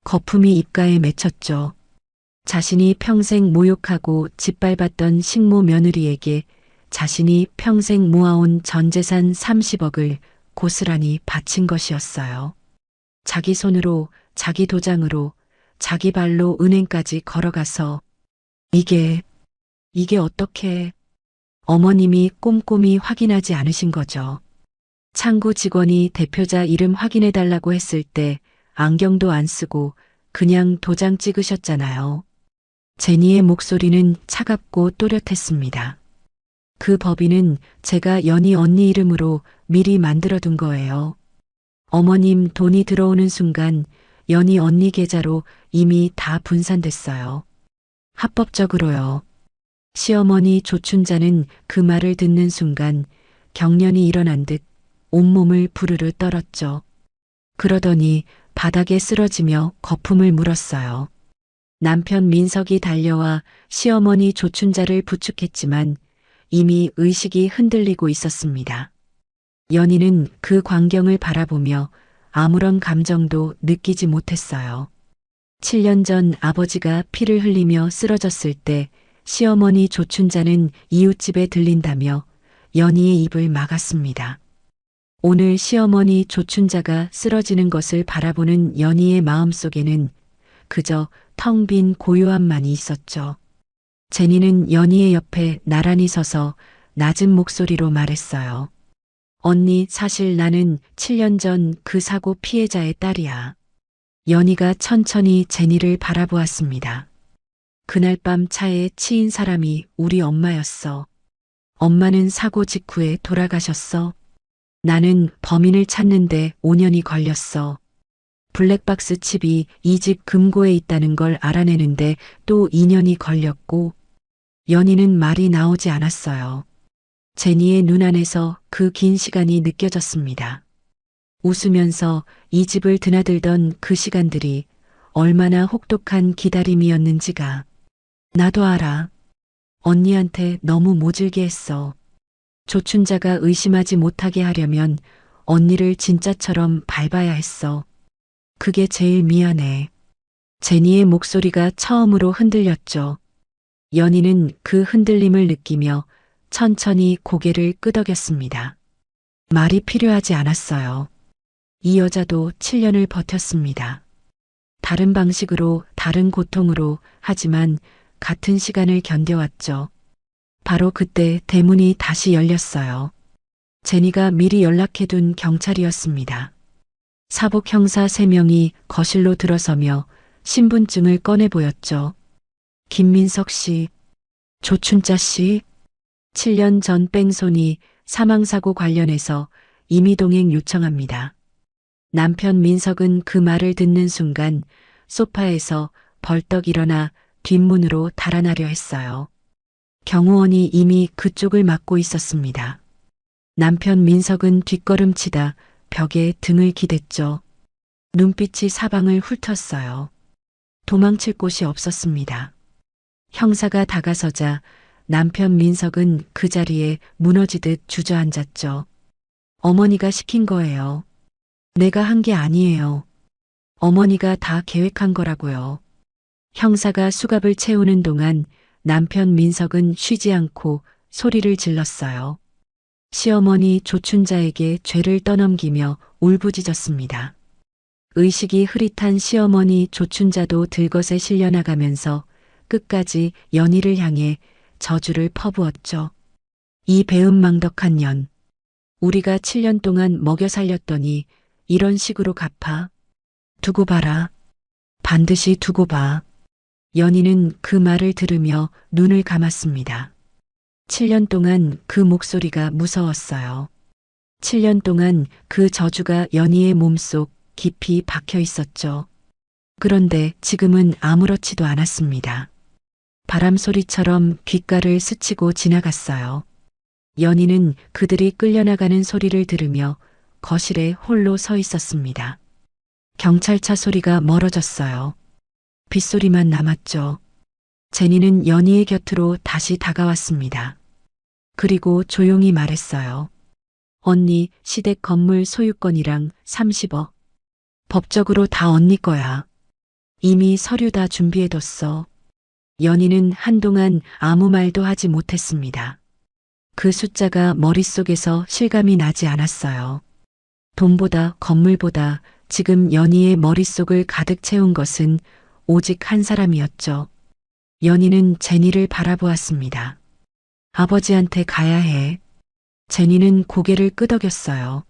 거품이 입가에 맺혔죠. 자신이 평생 모욕하고 짓밟았던 식모 며느리에게 자신이 평생 모아온 전 재산 30억을 고스란히 바친 것이었어요. 자기 손으로, 자기 도장으로, 자기 발로 은행까지 걸어가서 이게 어떻게 어머님이 꼼꼼히 확인하지 않으신 거죠. 창구 직원이 대표자 이름 확인해달라고 했을 때 안경도 안 쓰고 그냥 도장 찍으셨잖아요. 제니의 목소리는 차갑고 또렷했습니다. 그 법인은 제가 연희 언니 이름으로 미리 만들어둔 거예요. 어머님 돈이 들어오는 순간 연희 언니 계좌로 이미 다 분산됐어요. 합법적으로요. 시어머니 조춘자는 그 말을 듣는 순간 경련이 일어난 듯 온몸을 부르르 떨었죠. 그러더니 바닥에 쓰러지며 거품을 물었어요. 남편 민석이 달려와 시어머니 조춘자를 부축했지만 이미 의식이 흔들리고 있었습니다. 연희는 그 광경을 바라보며 아무런 감정도 느끼지 못했어요. 7년 전 아버지가 피를 흘리며 쓰러졌을 때 시어머니 조춘자는 이웃집에 들린다며 연희의 입을 막았습니다. 오늘 시어머니 조춘자가 쓰러지는 것을 바라보는 연희의 마음속에는 그저 텅 빈 고요함만이 있었죠. 제니는 연희의 옆에 나란히 서서 낮은 목소리로 말했어요. 언니, 사실 나는 7년 전 그 사고 피해자의 딸이야. 연희가 천천히 제니를 바라보았습니다. 그날 밤 차에 치인 사람이 우리 엄마였어. 엄마는 사고 직후에 돌아가셨어. 나는 범인을 찾는데 5년이 걸렸어. 블랙박스 칩이 이 집 금고에 있다는 걸 알아내는데 또 2년이 걸렸고, 연희는 말이 나오지 않았어요. 제니의 눈 안에서 그 긴 시간이 느껴졌습니다. 웃으면서 이 집을 드나들던 그 시간들이 얼마나 혹독한 기다림이었는지가. 나도 알아. 언니한테 너무 모질게 했어. 조춘자가 의심하지 못하게 하려면 언니를 진짜처럼 밟아야 했어. 그게 제일 미안해. 제니의 목소리가 처음으로 흔들렸죠. 연희는 그 흔들림을 느끼며 천천히 고개를 끄덕였습니다. 말이 필요하지 않았어요. 이 여자도 7년을 버텼습니다. 다른 방식으로, 다른 고통으로, 하지만 같은 시간을 견뎌왔죠. 바로 그때 대문이 다시 열렸어요. 제니가 미리 연락해둔 경찰이었습니다. 사복 형사 3명이 거실로 들어서며 신분증을 꺼내 보였죠. 김민석 씨, 조춘자 씨, 7년 전 뺑소니 사망사고 관련해서 임의동행 요청합니다. 남편 민석은 그 말을 듣는 순간 소파에서 벌떡 일어나 뒷문으로 달아나려 했어요. 경호원이 이미 그쪽을 막고 있었습니다. 남편 민석은 뒷걸음치다 벽에 등을 기댔죠. 눈빛이 사방을 훑었어요. 도망칠 곳이 없었습니다. 형사가 다가서자 남편 민석은 그 자리에 무너지듯 주저앉았죠. 어머니가 시킨 거예요. 내가 한 게 아니에요. 어머니가 다 계획한 거라고요. 형사가 수갑을 채우는 동안 남편 민석은 쉬지 않고 소리를 질렀어요. 시어머니 조춘자에게 죄를 떠넘기며 울부짖었습니다. 의식이 흐릿한 시어머니 조춘자도 들것에 실려나가면서 끝까지 연희를 향해 저주를 퍼부었죠. 이 배은망덕한 년. 우리가 7년 동안 먹여 살렸더니 이런 식으로 갚아. 두고 봐라. 반드시 두고 봐. 연희는 그 말을 들으며 눈을 감았습니다. 7년 동안 그 목소리가 무서웠어요. 7년 동안 그 저주가 연희의 몸속 깊이 박혀 있었죠. 그런데 지금은 아무렇지도 않았습니다. 바람 소리처럼 귓가를 스치고 지나갔어요. 연희는 그들이 끌려나가는 소리를 들으며 거실에 홀로 서 있었습니다. 경찰차 소리가 멀어졌어요. 빗소리만 남았죠. 제니는 연희의 곁으로 다시 다가왔습니다. 그리고 조용히 말했어요. 언니, 시댁 건물 소유권이랑 30억. 법적으로 다 언니 거야. 이미 서류 다 준비해뒀어. 연희는 한동안 아무 말도 하지 못했습니다. 그 숫자가 머릿속에서 실감이 나지 않았어요. 돈보다 건물보다 지금 연희의 머릿속을 가득 채운 것은 오직 한 사람이었죠. 연희는 제니를 바라보았습니다. 아버지한테 가야 해. 제니는 고개를 끄덕였어요.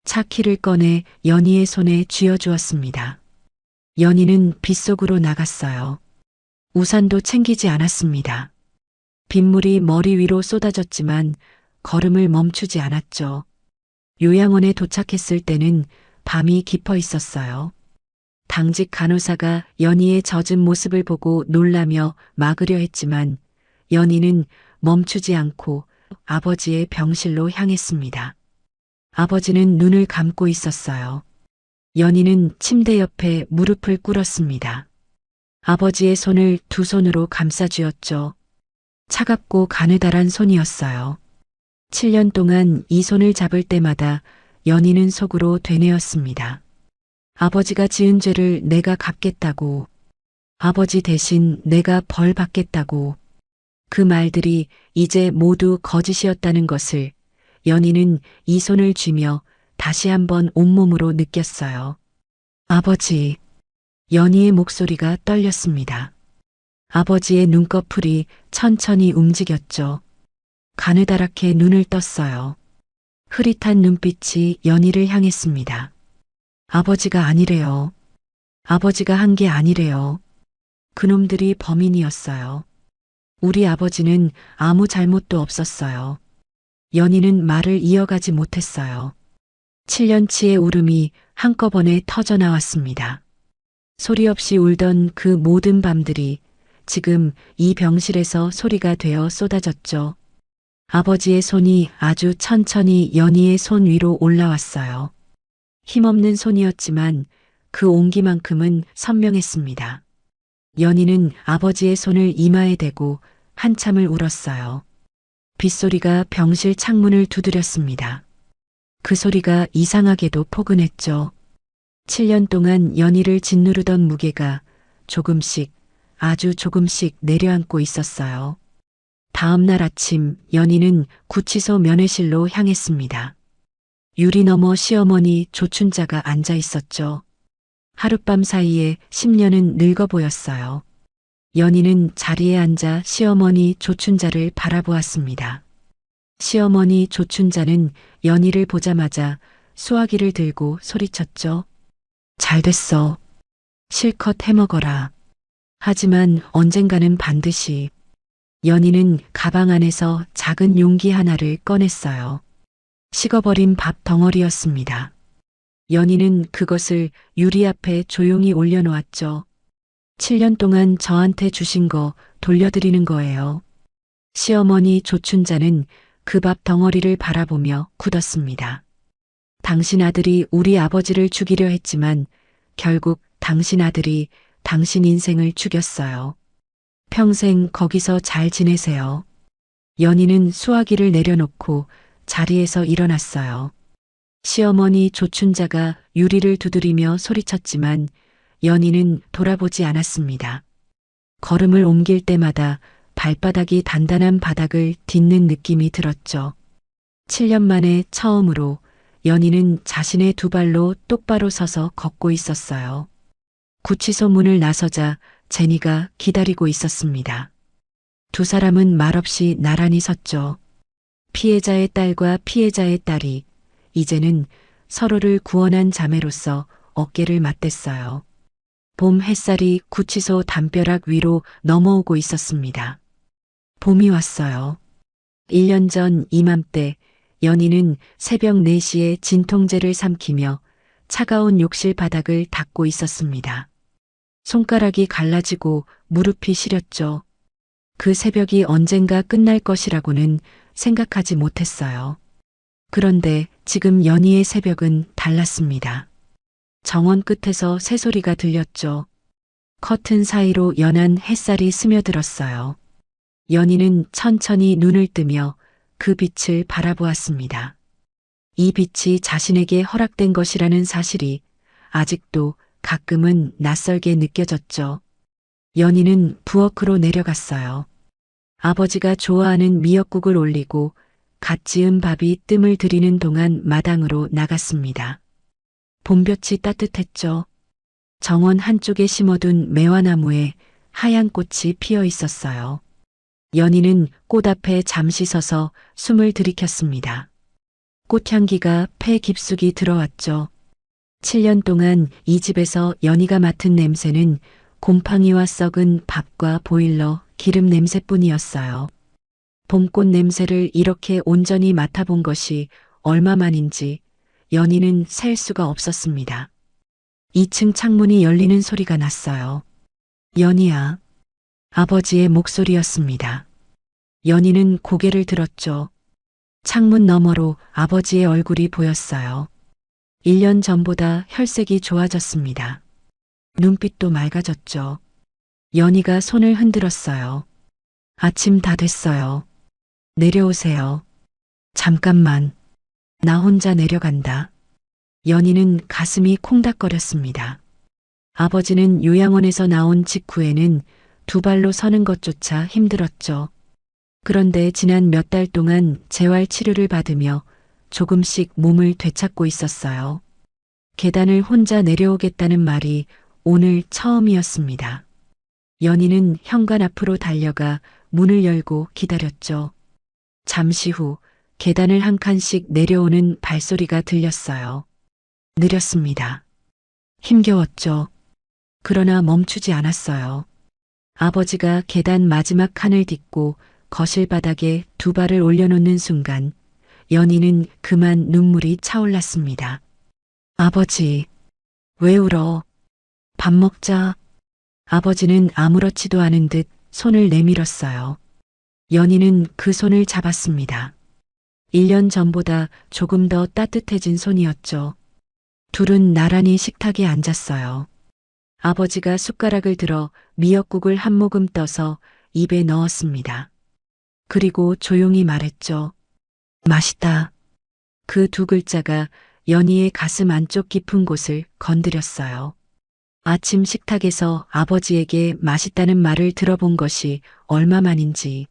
차 키를 꺼내 연희의 손에 쥐어주었습니다. 연희는 빗속으로 나갔어요. 우산도 챙기지 않았습니다. 빗물이 머리 위로 쏟아졌지만 걸음을 멈추지 않았죠. 요양원에 도착했을 때는 밤이 깊어 있었어요. 당직 간호사가 연희의 젖은 모습을 보고 놀라며 막으려 했지만 연희는 멈추지 않고 아버지의 병실로 향했습니다. 아버지는 눈을 감고 있었어요. 연희는 침대 옆에 무릎을 꿇었습니다. 아버지의 손을 두 손으로 감싸쥐었죠. 차갑고 가느다란 손이었어요. 7년 동안 이 손을 잡을 때마다 연희는 속으로 되뇌었습니다. 아버지가 지은 죄를 내가 갚겠다고. 아버지 대신 내가 벌 받겠다고. 그 말들이 이제 모두 거짓이었다는 것을 연희는 이 손을 쥐며 다시 한번 온몸으로 느꼈어요. 아버지. 연희의 목소리가 떨렸습니다. 아버지의 눈꺼풀이 천천히 움직였죠. 가느다랗게 눈을 떴어요. 흐릿한 눈빛이 연희를 향했습니다. 아버지가 아니래요. 아버지가 한 게 아니래요. 그놈들이 범인이었어요. 우리 아버지는 아무 잘못도 없었어요. 연희는 말을 이어가지 못했어요. 7년치의 울음이 한꺼번에 터져 나왔습니다. 소리 없이 울던 그 모든 밤들이 지금 이 병실에서 소리가 되어 쏟아졌죠. 아버지의 손이 아주 천천히 연희의 손 위로 올라왔어요. 힘없는 손이었지만 그 온기만큼은 선명했습니다. 연희는 아버지의 손을 이마에 대고 한참을 울었어요. 빗소리가 병실 창문을 두드렸습니다. 그 소리가 이상하게도 포근했죠. 7년 동안 연희를 짓누르던 무게가 조금씩, 아주 조금씩 내려앉고 있었어요. 다음 날 아침 연희는 구치소 면회실로 향했습니다. 유리 너머 시어머니 조춘자가 앉아 있었죠. 하룻밤 사이에 10년은 늙어 보였어요. 연희는 자리에 앉아 시어머니 조춘자를 바라보았습니다. 시어머니 조춘자는 연희를 보자마자 수화기를 들고 소리쳤죠. 잘 됐어. 실컷 해먹어라. 하지만 언젠가는 반드시. 연희는 가방 안에서 작은 용기 하나를 꺼냈어요. 식어버린 밥 덩어리였습니다. 연희는 그것을 유리 앞에 조용히 올려놓았죠. 7년 동안 저한테 주신 거 돌려드리는 거예요. 시어머니 조춘자는 그 밥 덩어리를 바라보며 굳었습니다. 당신 아들이 우리 아버지를 죽이려 했지만 결국 당신 아들이 당신 인생을 죽였어요. 평생 거기서 잘 지내세요. 연희는 수화기를 내려놓고 자리에서 일어났어요. 시어머니 조춘자가 유리를 두드리며 소리쳤지만 연희는 돌아보지 않았습니다. 걸음을 옮길 때마다 발바닥이 단단한 바닥을 딛는 느낌이 들었죠. 7년 만에 처음으로 연희는 자신의 두 발로 똑바로 서서 걷고 있었어요. 구치소 문을 나서자 제니가 기다리고 있었습니다. 두 사람은 말없이 나란히 섰죠. 피해자의 딸과 피해자의 딸이 이제는 서로를 구원한 자매로서 어깨를 맞댔어요. 봄 햇살이 구치소 담벼락 위로 넘어오고 있었습니다. 봄이 왔어요. 1년 전 이맘때 연희는 새벽 4시에 진통제를 삼키며 차가운 욕실 바닥을 닦고 있었습니다. 손가락이 갈라지고 무릎이 시렸죠. 그 새벽이 언젠가 끝날 것이라고는 생각하지 못했어요. 그런데 지금 연희의 새벽은 달랐습니다. 정원 끝에서 새소리가 들렸죠. 커튼 사이로 연한 햇살이 스며들었어요. 연희는 천천히 눈을 뜨며 그 빛을 바라보았습니다. 이 빛이 자신에게 허락된 것이라는 사실이 아직도 가끔은 낯설게 느껴졌죠. 연희는 부엌으로 내려갔어요. 아버지가 좋아하는 미역국을 올리고 갓 지은 밥이 뜸을 들이는 동안 마당으로 나갔습니다. 봄볕이 따뜻했죠. 정원 한쪽에 심어둔 매화나무에 하얀 꽃이 피어 있었어요. 연희는 꽃 앞에 잠시 서서 숨을 들이켰습니다. 꽃향기가 폐 깊숙이 들어왔죠. 7년 동안 이 집에서 연희가 맡은 냄새는 곰팡이와 썩은 밥과 보일러, 기름 냄새뿐이었어요. 봄꽃 냄새를 이렇게 온전히 맡아본 것이 얼마만인지 연희는 셀 수가 없었습니다. 2층 창문이 열리는 소리가 났어요. 연희야. 아버지의 목소리였습니다. 연희는 고개를 들었죠. 창문 너머로 아버지의 얼굴이 보였어요. 1년 전보다 혈색이 좋아졌습니다. 눈빛도 맑아졌죠. 연희가 손을 흔들었어요. 아침 다 됐어요. 내려오세요. 잠깐만. 나 혼자 내려간다. 연희는 가슴이 콩닥거렸습니다. 아버지는 요양원에서 나온 직후에는 두 발로 서는 것조차 힘들었죠. 그런데 지난 몇 달 동안 재활 치료를 받으며 조금씩 몸을 되찾고 있었어요. 계단을 혼자 내려오겠다는 말이 오늘 처음이었습니다. 연희는 현관 앞으로 달려가 문을 열고 기다렸죠. 잠시 후 계단을 한 칸씩 내려오는 발소리가 들렸어요. 느렸습니다. 힘겨웠죠. 그러나 멈추지 않았어요. 아버지가 계단 마지막 칸을 딛고 거실 바닥에 두 발을 올려놓는 순간 연희는 그만 눈물이 차올랐습니다. 아버지, 왜 울어? 밥 먹자. 아버지는 아무렇지도 않은 듯 손을 내밀었어요. 연희는 그 손을 잡았습니다. 1년 전보다 조금 더 따뜻해진 손이었죠. 둘은 나란히 식탁에 앉았어요. 아버지가 숟가락을 들어 미역국을 한 모금 떠서 입에 넣었습니다. 그리고 조용히 말했죠. 맛있다. 그 두 글자가 연희의 가슴 안쪽 깊은 곳을 건드렸어요. 아침 식탁에서 아버지에게 맛있다는 말을 들어본 것이 얼마만인지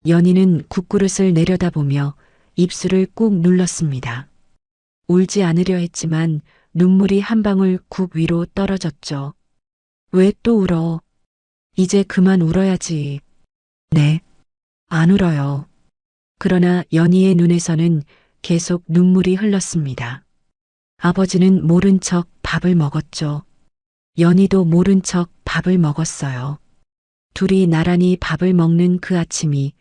연희는 국그릇을 내려다보며 입술을 꾹 눌렀습니다. 울지 않으려 했지만 눈물이 한 방울 국 위로 떨어졌죠. 왜 또 울어? 이제 그만 울어야지. 네, 안 울어요. 그러나 연희의 눈에서는 계속 눈물이 흘렀습니다. 아버지는 모른 척 밥을 먹었죠. 연희도 모른 척 밥을 먹었어요. 둘이 나란히 밥을 먹는 그 아침이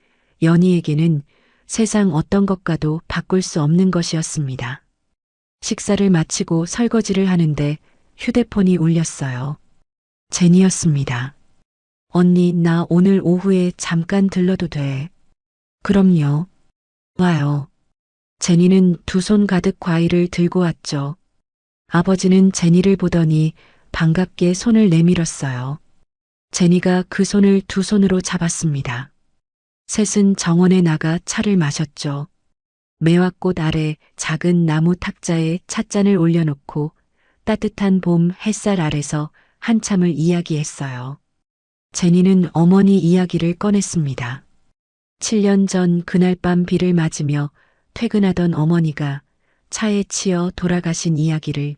연희에게는 세상 어떤 것과도 바꿀 수 없는 것이었습니다. 식사를 마치고 설거지를 하는데 휴대폰이 울렸어요. 제니였습니다. 언니, 나 오늘 오후에 잠깐 들러도 돼? 그럼요. 와요. 제니는 두 손 가득 과일을 들고 왔죠. 아버지는 제니를 보더니 반갑게 손을 내밀었어요. 제니가 그 손을 두 손으로 잡았습니다. 셋은 정원에 나가 차를 마셨죠. 매화꽃 아래 작은 나무 탁자에 찻잔을 올려놓고 따뜻한 봄 햇살 아래서 한참을 이야기했어요. 제니는 어머니 이야기를 꺼냈습니다. 7년 전 그날 밤 비를 맞으며 퇴근하던 어머니가 차에 치여 돌아가신 이야기를,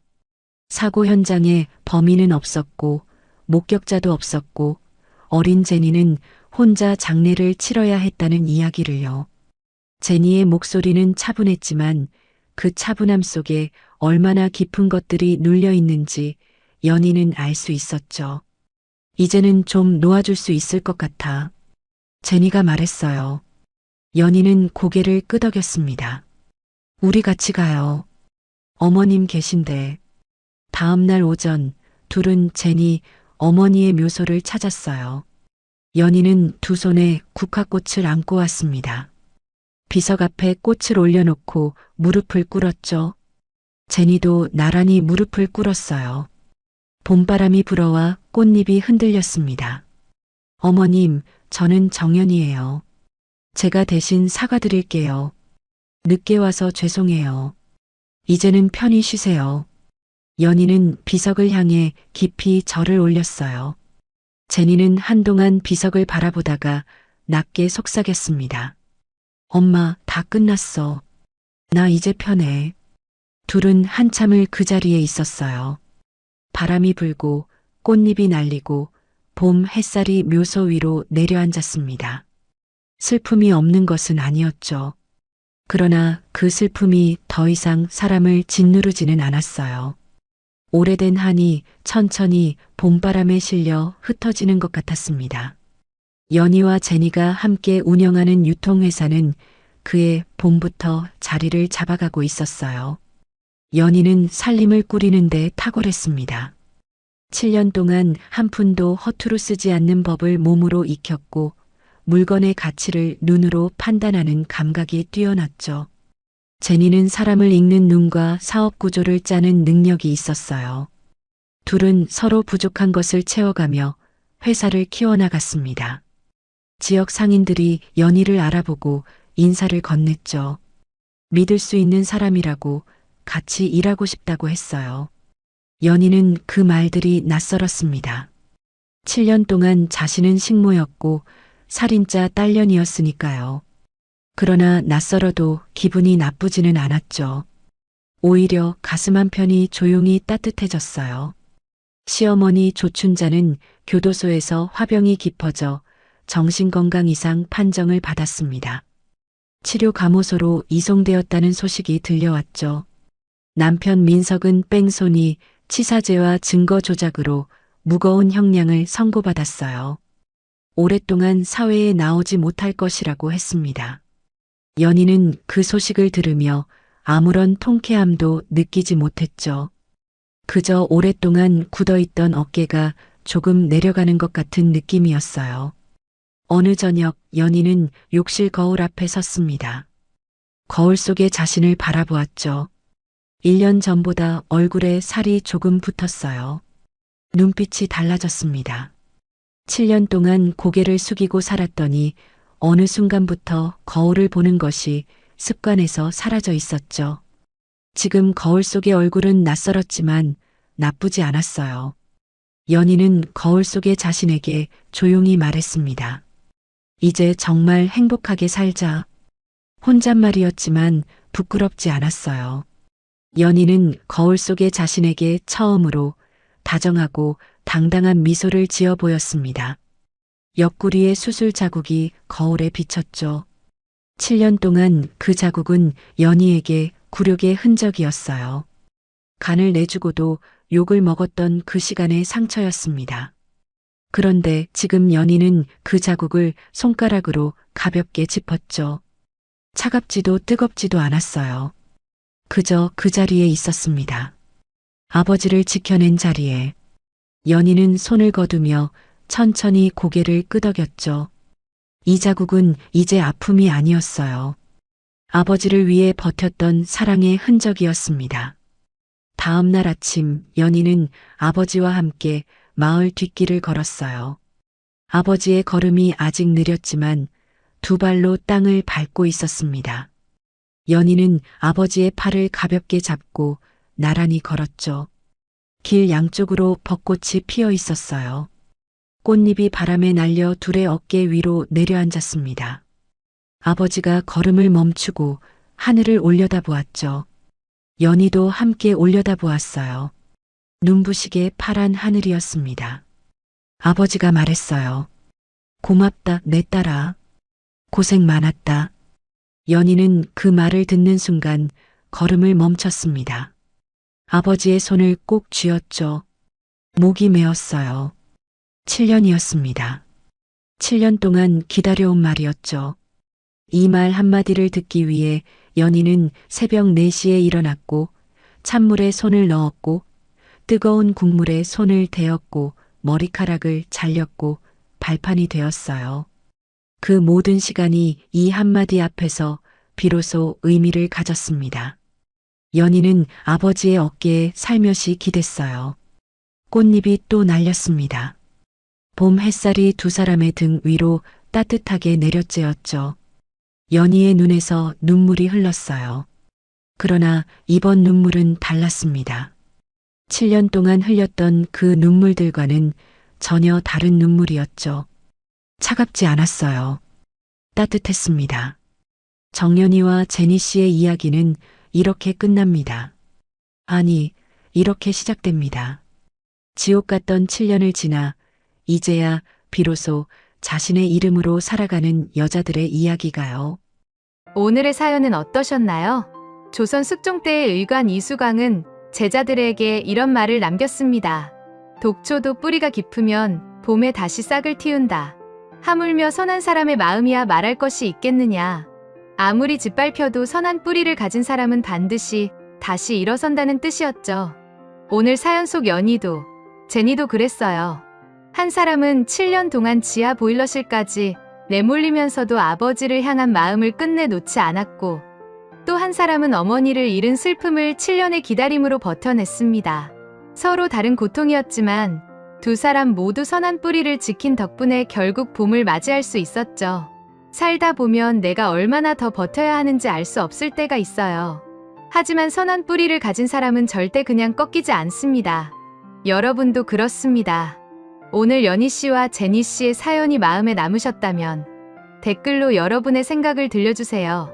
사고 현장에 범인은 없었고 목격자도 없었고 어린 제니는 혼자 장례를 치러야 했다는 이야기를요. 제니의 목소리는 차분했지만 그 차분함 속에 얼마나 깊은 것들이 눌려 있는지 연희는 알 수 있었죠. 이제는 좀 놓아줄 수 있을 것 같아. 제니가 말했어요. 연희는 고개를 끄덕였습니다. 우리 같이 가요. 어머님 계신데. 다음 날 오전 둘은 제니 어머니의 묘소를 찾았어요. 연희는 두 손에 국화꽃을 안고 왔습니다. 비석 앞에 꽃을 올려놓고 무릎을 꿇었죠. 제니도 나란히 무릎을 꿇었어요. 봄바람이 불어와 꽃잎이 흔들렸습니다. 어머님, 저는 정연이에요. 제가 대신 사과드릴게요. 늦게 와서 죄송해요. 이제는 편히 쉬세요. 연희는 비석을 향해 깊이 절을 올렸어요. 제니는 한동안 비석을 바라보다가 낮게 속삭였습니다. 엄마, 다 끝났어. 나 이제 편해. 둘은 한참을 그 자리에 있었어요. 바람이 불고 꽃잎이 날리고 봄 햇살이 묘소 위로 내려앉았습니다. 슬픔이 없는 것은 아니었죠. 그러나 그 슬픔이 더 이상 사람을 짓누르지는 않았어요. 오래된 한이 천천히 봄바람에 실려 흩어지는 것 같았습니다. 연희와 제니가 함께 운영하는 유통회사는 그해 봄부터 자리를 잡아가고 있었어요. 연희는 살림을 꾸리는데 탁월했습니다. 7년 동안 한 푼도 허투루 쓰지 않는 법을 몸으로 익혔고 물건의 가치를 눈으로 판단하는 감각이 뛰어났죠. 제니는 사람을 읽는 눈과 사업 구조를 짜는 능력이 있었어요. 둘은 서로 부족한 것을 채워가며 회사를 키워나갔습니다. 지역 상인들이 연희를 알아보고 인사를 건넸죠. 믿을 수 있는 사람이라고, 같이 일하고 싶다고 했어요. 연희는 그 말들이 낯설었습니다. 7년 동안 자신은 식모였고 살인자 딸년이었으니까요. 그러나 낯설어도 기분이 나쁘지는 않았죠. 오히려 가슴 한편이 조용히 따뜻해졌어요. 시어머니 조춘자는 교도소에서 화병이 깊어져 정신건강 이상 판정을 받았습니다. 치료 감호소로 이송되었다는 소식이 들려왔죠. 남편 민석은 뺑소니, 치사죄와 증거 조작으로 무거운 형량을 선고받았어요. 오랫동안 사회에 나오지 못할 것이라고 했습니다. 연희는 그 소식을 들으며 아무런 통쾌함도 느끼지 못했죠. 그저 오랫동안 굳어있던 어깨가 조금 내려가는 것 같은 느낌이었어요. 어느 저녁 연희는 욕실 거울 앞에 섰습니다. 거울 속의 자신을 바라보았죠. 1년 전보다 얼굴에 살이 조금 붙었어요. 눈빛이 달라졌습니다. 7년 동안 고개를 숙이고 살았더니 어느 순간부터 거울을 보는 것이 습관에서 사라져 있었죠. 지금 거울 속의 얼굴은 낯설었지만 나쁘지 않았어요. 연희는 거울 속의 자신에게 조용히 말했습니다. 이제 정말 행복하게 살자. 혼잣말이었지만 부끄럽지 않았어요. 연희는 거울 속에 자신에게 처음으로 다정하고 당당한 미소를 지어 보였습니다. 옆구리의 수술 자국이 거울에 비쳤죠. 7년 동안 그 자국은 연희에게 굴욕의 흔적이었어요. 간을 내주고도 욕을 먹었던 그 시간의 상처였습니다. 그런데 지금 연희는 그 자국을 손가락으로 가볍게 짚었죠. 차갑지도 뜨겁지도 않았어요. 그저 그 자리에 있었습니다. 아버지를 지켜낸 자리에. 연희는 손을 거두며 천천히 고개를 끄덕였죠. 이 자국은 이제 아픔이 아니었어요. 아버지를 위해 버텼던 사랑의 흔적이었습니다. 다음 날 아침 연희는 아버지와 함께 마을 뒷길을 걸었어요. 아버지의 걸음이 아직 느렸지만 두 발로 땅을 밟고 있었습니다. 연희는 아버지의 팔을 가볍게 잡고 나란히 걸었죠. 길 양쪽으로 벚꽃이 피어 있었어요. 꽃잎이 바람에 날려 둘의 어깨 위로 내려앉았습니다. 아버지가 걸음을 멈추고 하늘을 올려다보았죠. 연희도 함께 올려다보았어요. 눈부시게 파란 하늘이었습니다. 아버지가 말했어요. 고맙다, 내 딸아. 고생 많았다. 연희는 그 말을 듣는 순간 걸음을 멈췄습니다. 아버지의 손을 꼭 쥐었죠. 목이 메었어요. 7년이었습니다. 7년 동안 기다려온 말이었죠. 이 말 한마디를 듣기 위해 연희는 새벽 4시에 일어났고 찬물에 손을 넣었고 뜨거운 국물에 손을 데웠고 머리카락을 잘렸고 발판이 되었어요. 그 모든 시간이 이 한마디 앞에서 비로소 의미를 가졌습니다. 연희는 아버지의 어깨에 살며시 기댔어요. 꽃잎이 또 날렸습니다. 봄 햇살이 두 사람의 등 위로 따뜻하게 내려쬐었죠. 연희의 눈에서 눈물이 흘렀어요. 그러나 이번 눈물은 달랐습니다. 7년 동안 흘렸던 그 눈물들과는 전혀 다른 눈물이었죠. 차갑지 않았어요. 따뜻했습니다. 정연이와 제니 씨의 이야기는 이렇게 끝납니다. 아니, 이렇게 시작됩니다. 지옥 같던 7년을 지나 이제야 비로소 자신의 이름으로 살아가는 여자들의 이야기가요. 오늘의 사연은 어떠셨나요? 조선 숙종 때의 의관 이수광은 제자들에게 이런 말을 남겼습니다. 독초도 뿌리가 깊으면 봄에 다시 싹을 틔운다. 하물며 선한 사람의 마음이야 말할 것이 있겠느냐. 아무리 짓밟혀도 선한 뿌리를 가진 사람은 반드시 다시 일어선다는 뜻이었죠. 오늘 사연 속 연희도, 제니도 그랬어요. 한 사람은 7년 동안 지하 보일러실까지 내몰리면서도 아버지를 향한 마음을 끝내 놓지 않았고, 또 한 사람은 어머니를 잃은 슬픔을 7년의 기다림으로 버텨냈습니다. 서로 다른 고통이었지만 두 사람 모두 선한 뿌리를 지킨 덕분에 결국 봄을 맞이할 수 있었죠. 살다 보면 내가 얼마나 더 버텨야 하는지 알 수 없을 때가 있어요. 하지만 선한 뿌리를 가진 사람은 절대 그냥 꺾이지 않습니다. 여러분도 그렇습니다. 오늘 연희 씨와 제니 씨의 사연이 마음에 남으셨다면 댓글로 여러분의 생각을 들려주세요.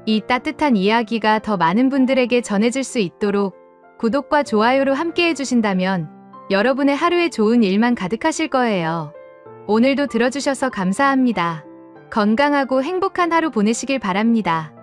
이 따뜻한 이야기가 더 많은 분들에게 전해질 수 있도록 구독과 좋아요로 함께 해주신다면 여러분의 하루에 좋은 일만 가득하실 거예요. 오늘도 들어주셔서 감사합니다. 건강하고 행복한 하루 보내시길 바랍니다.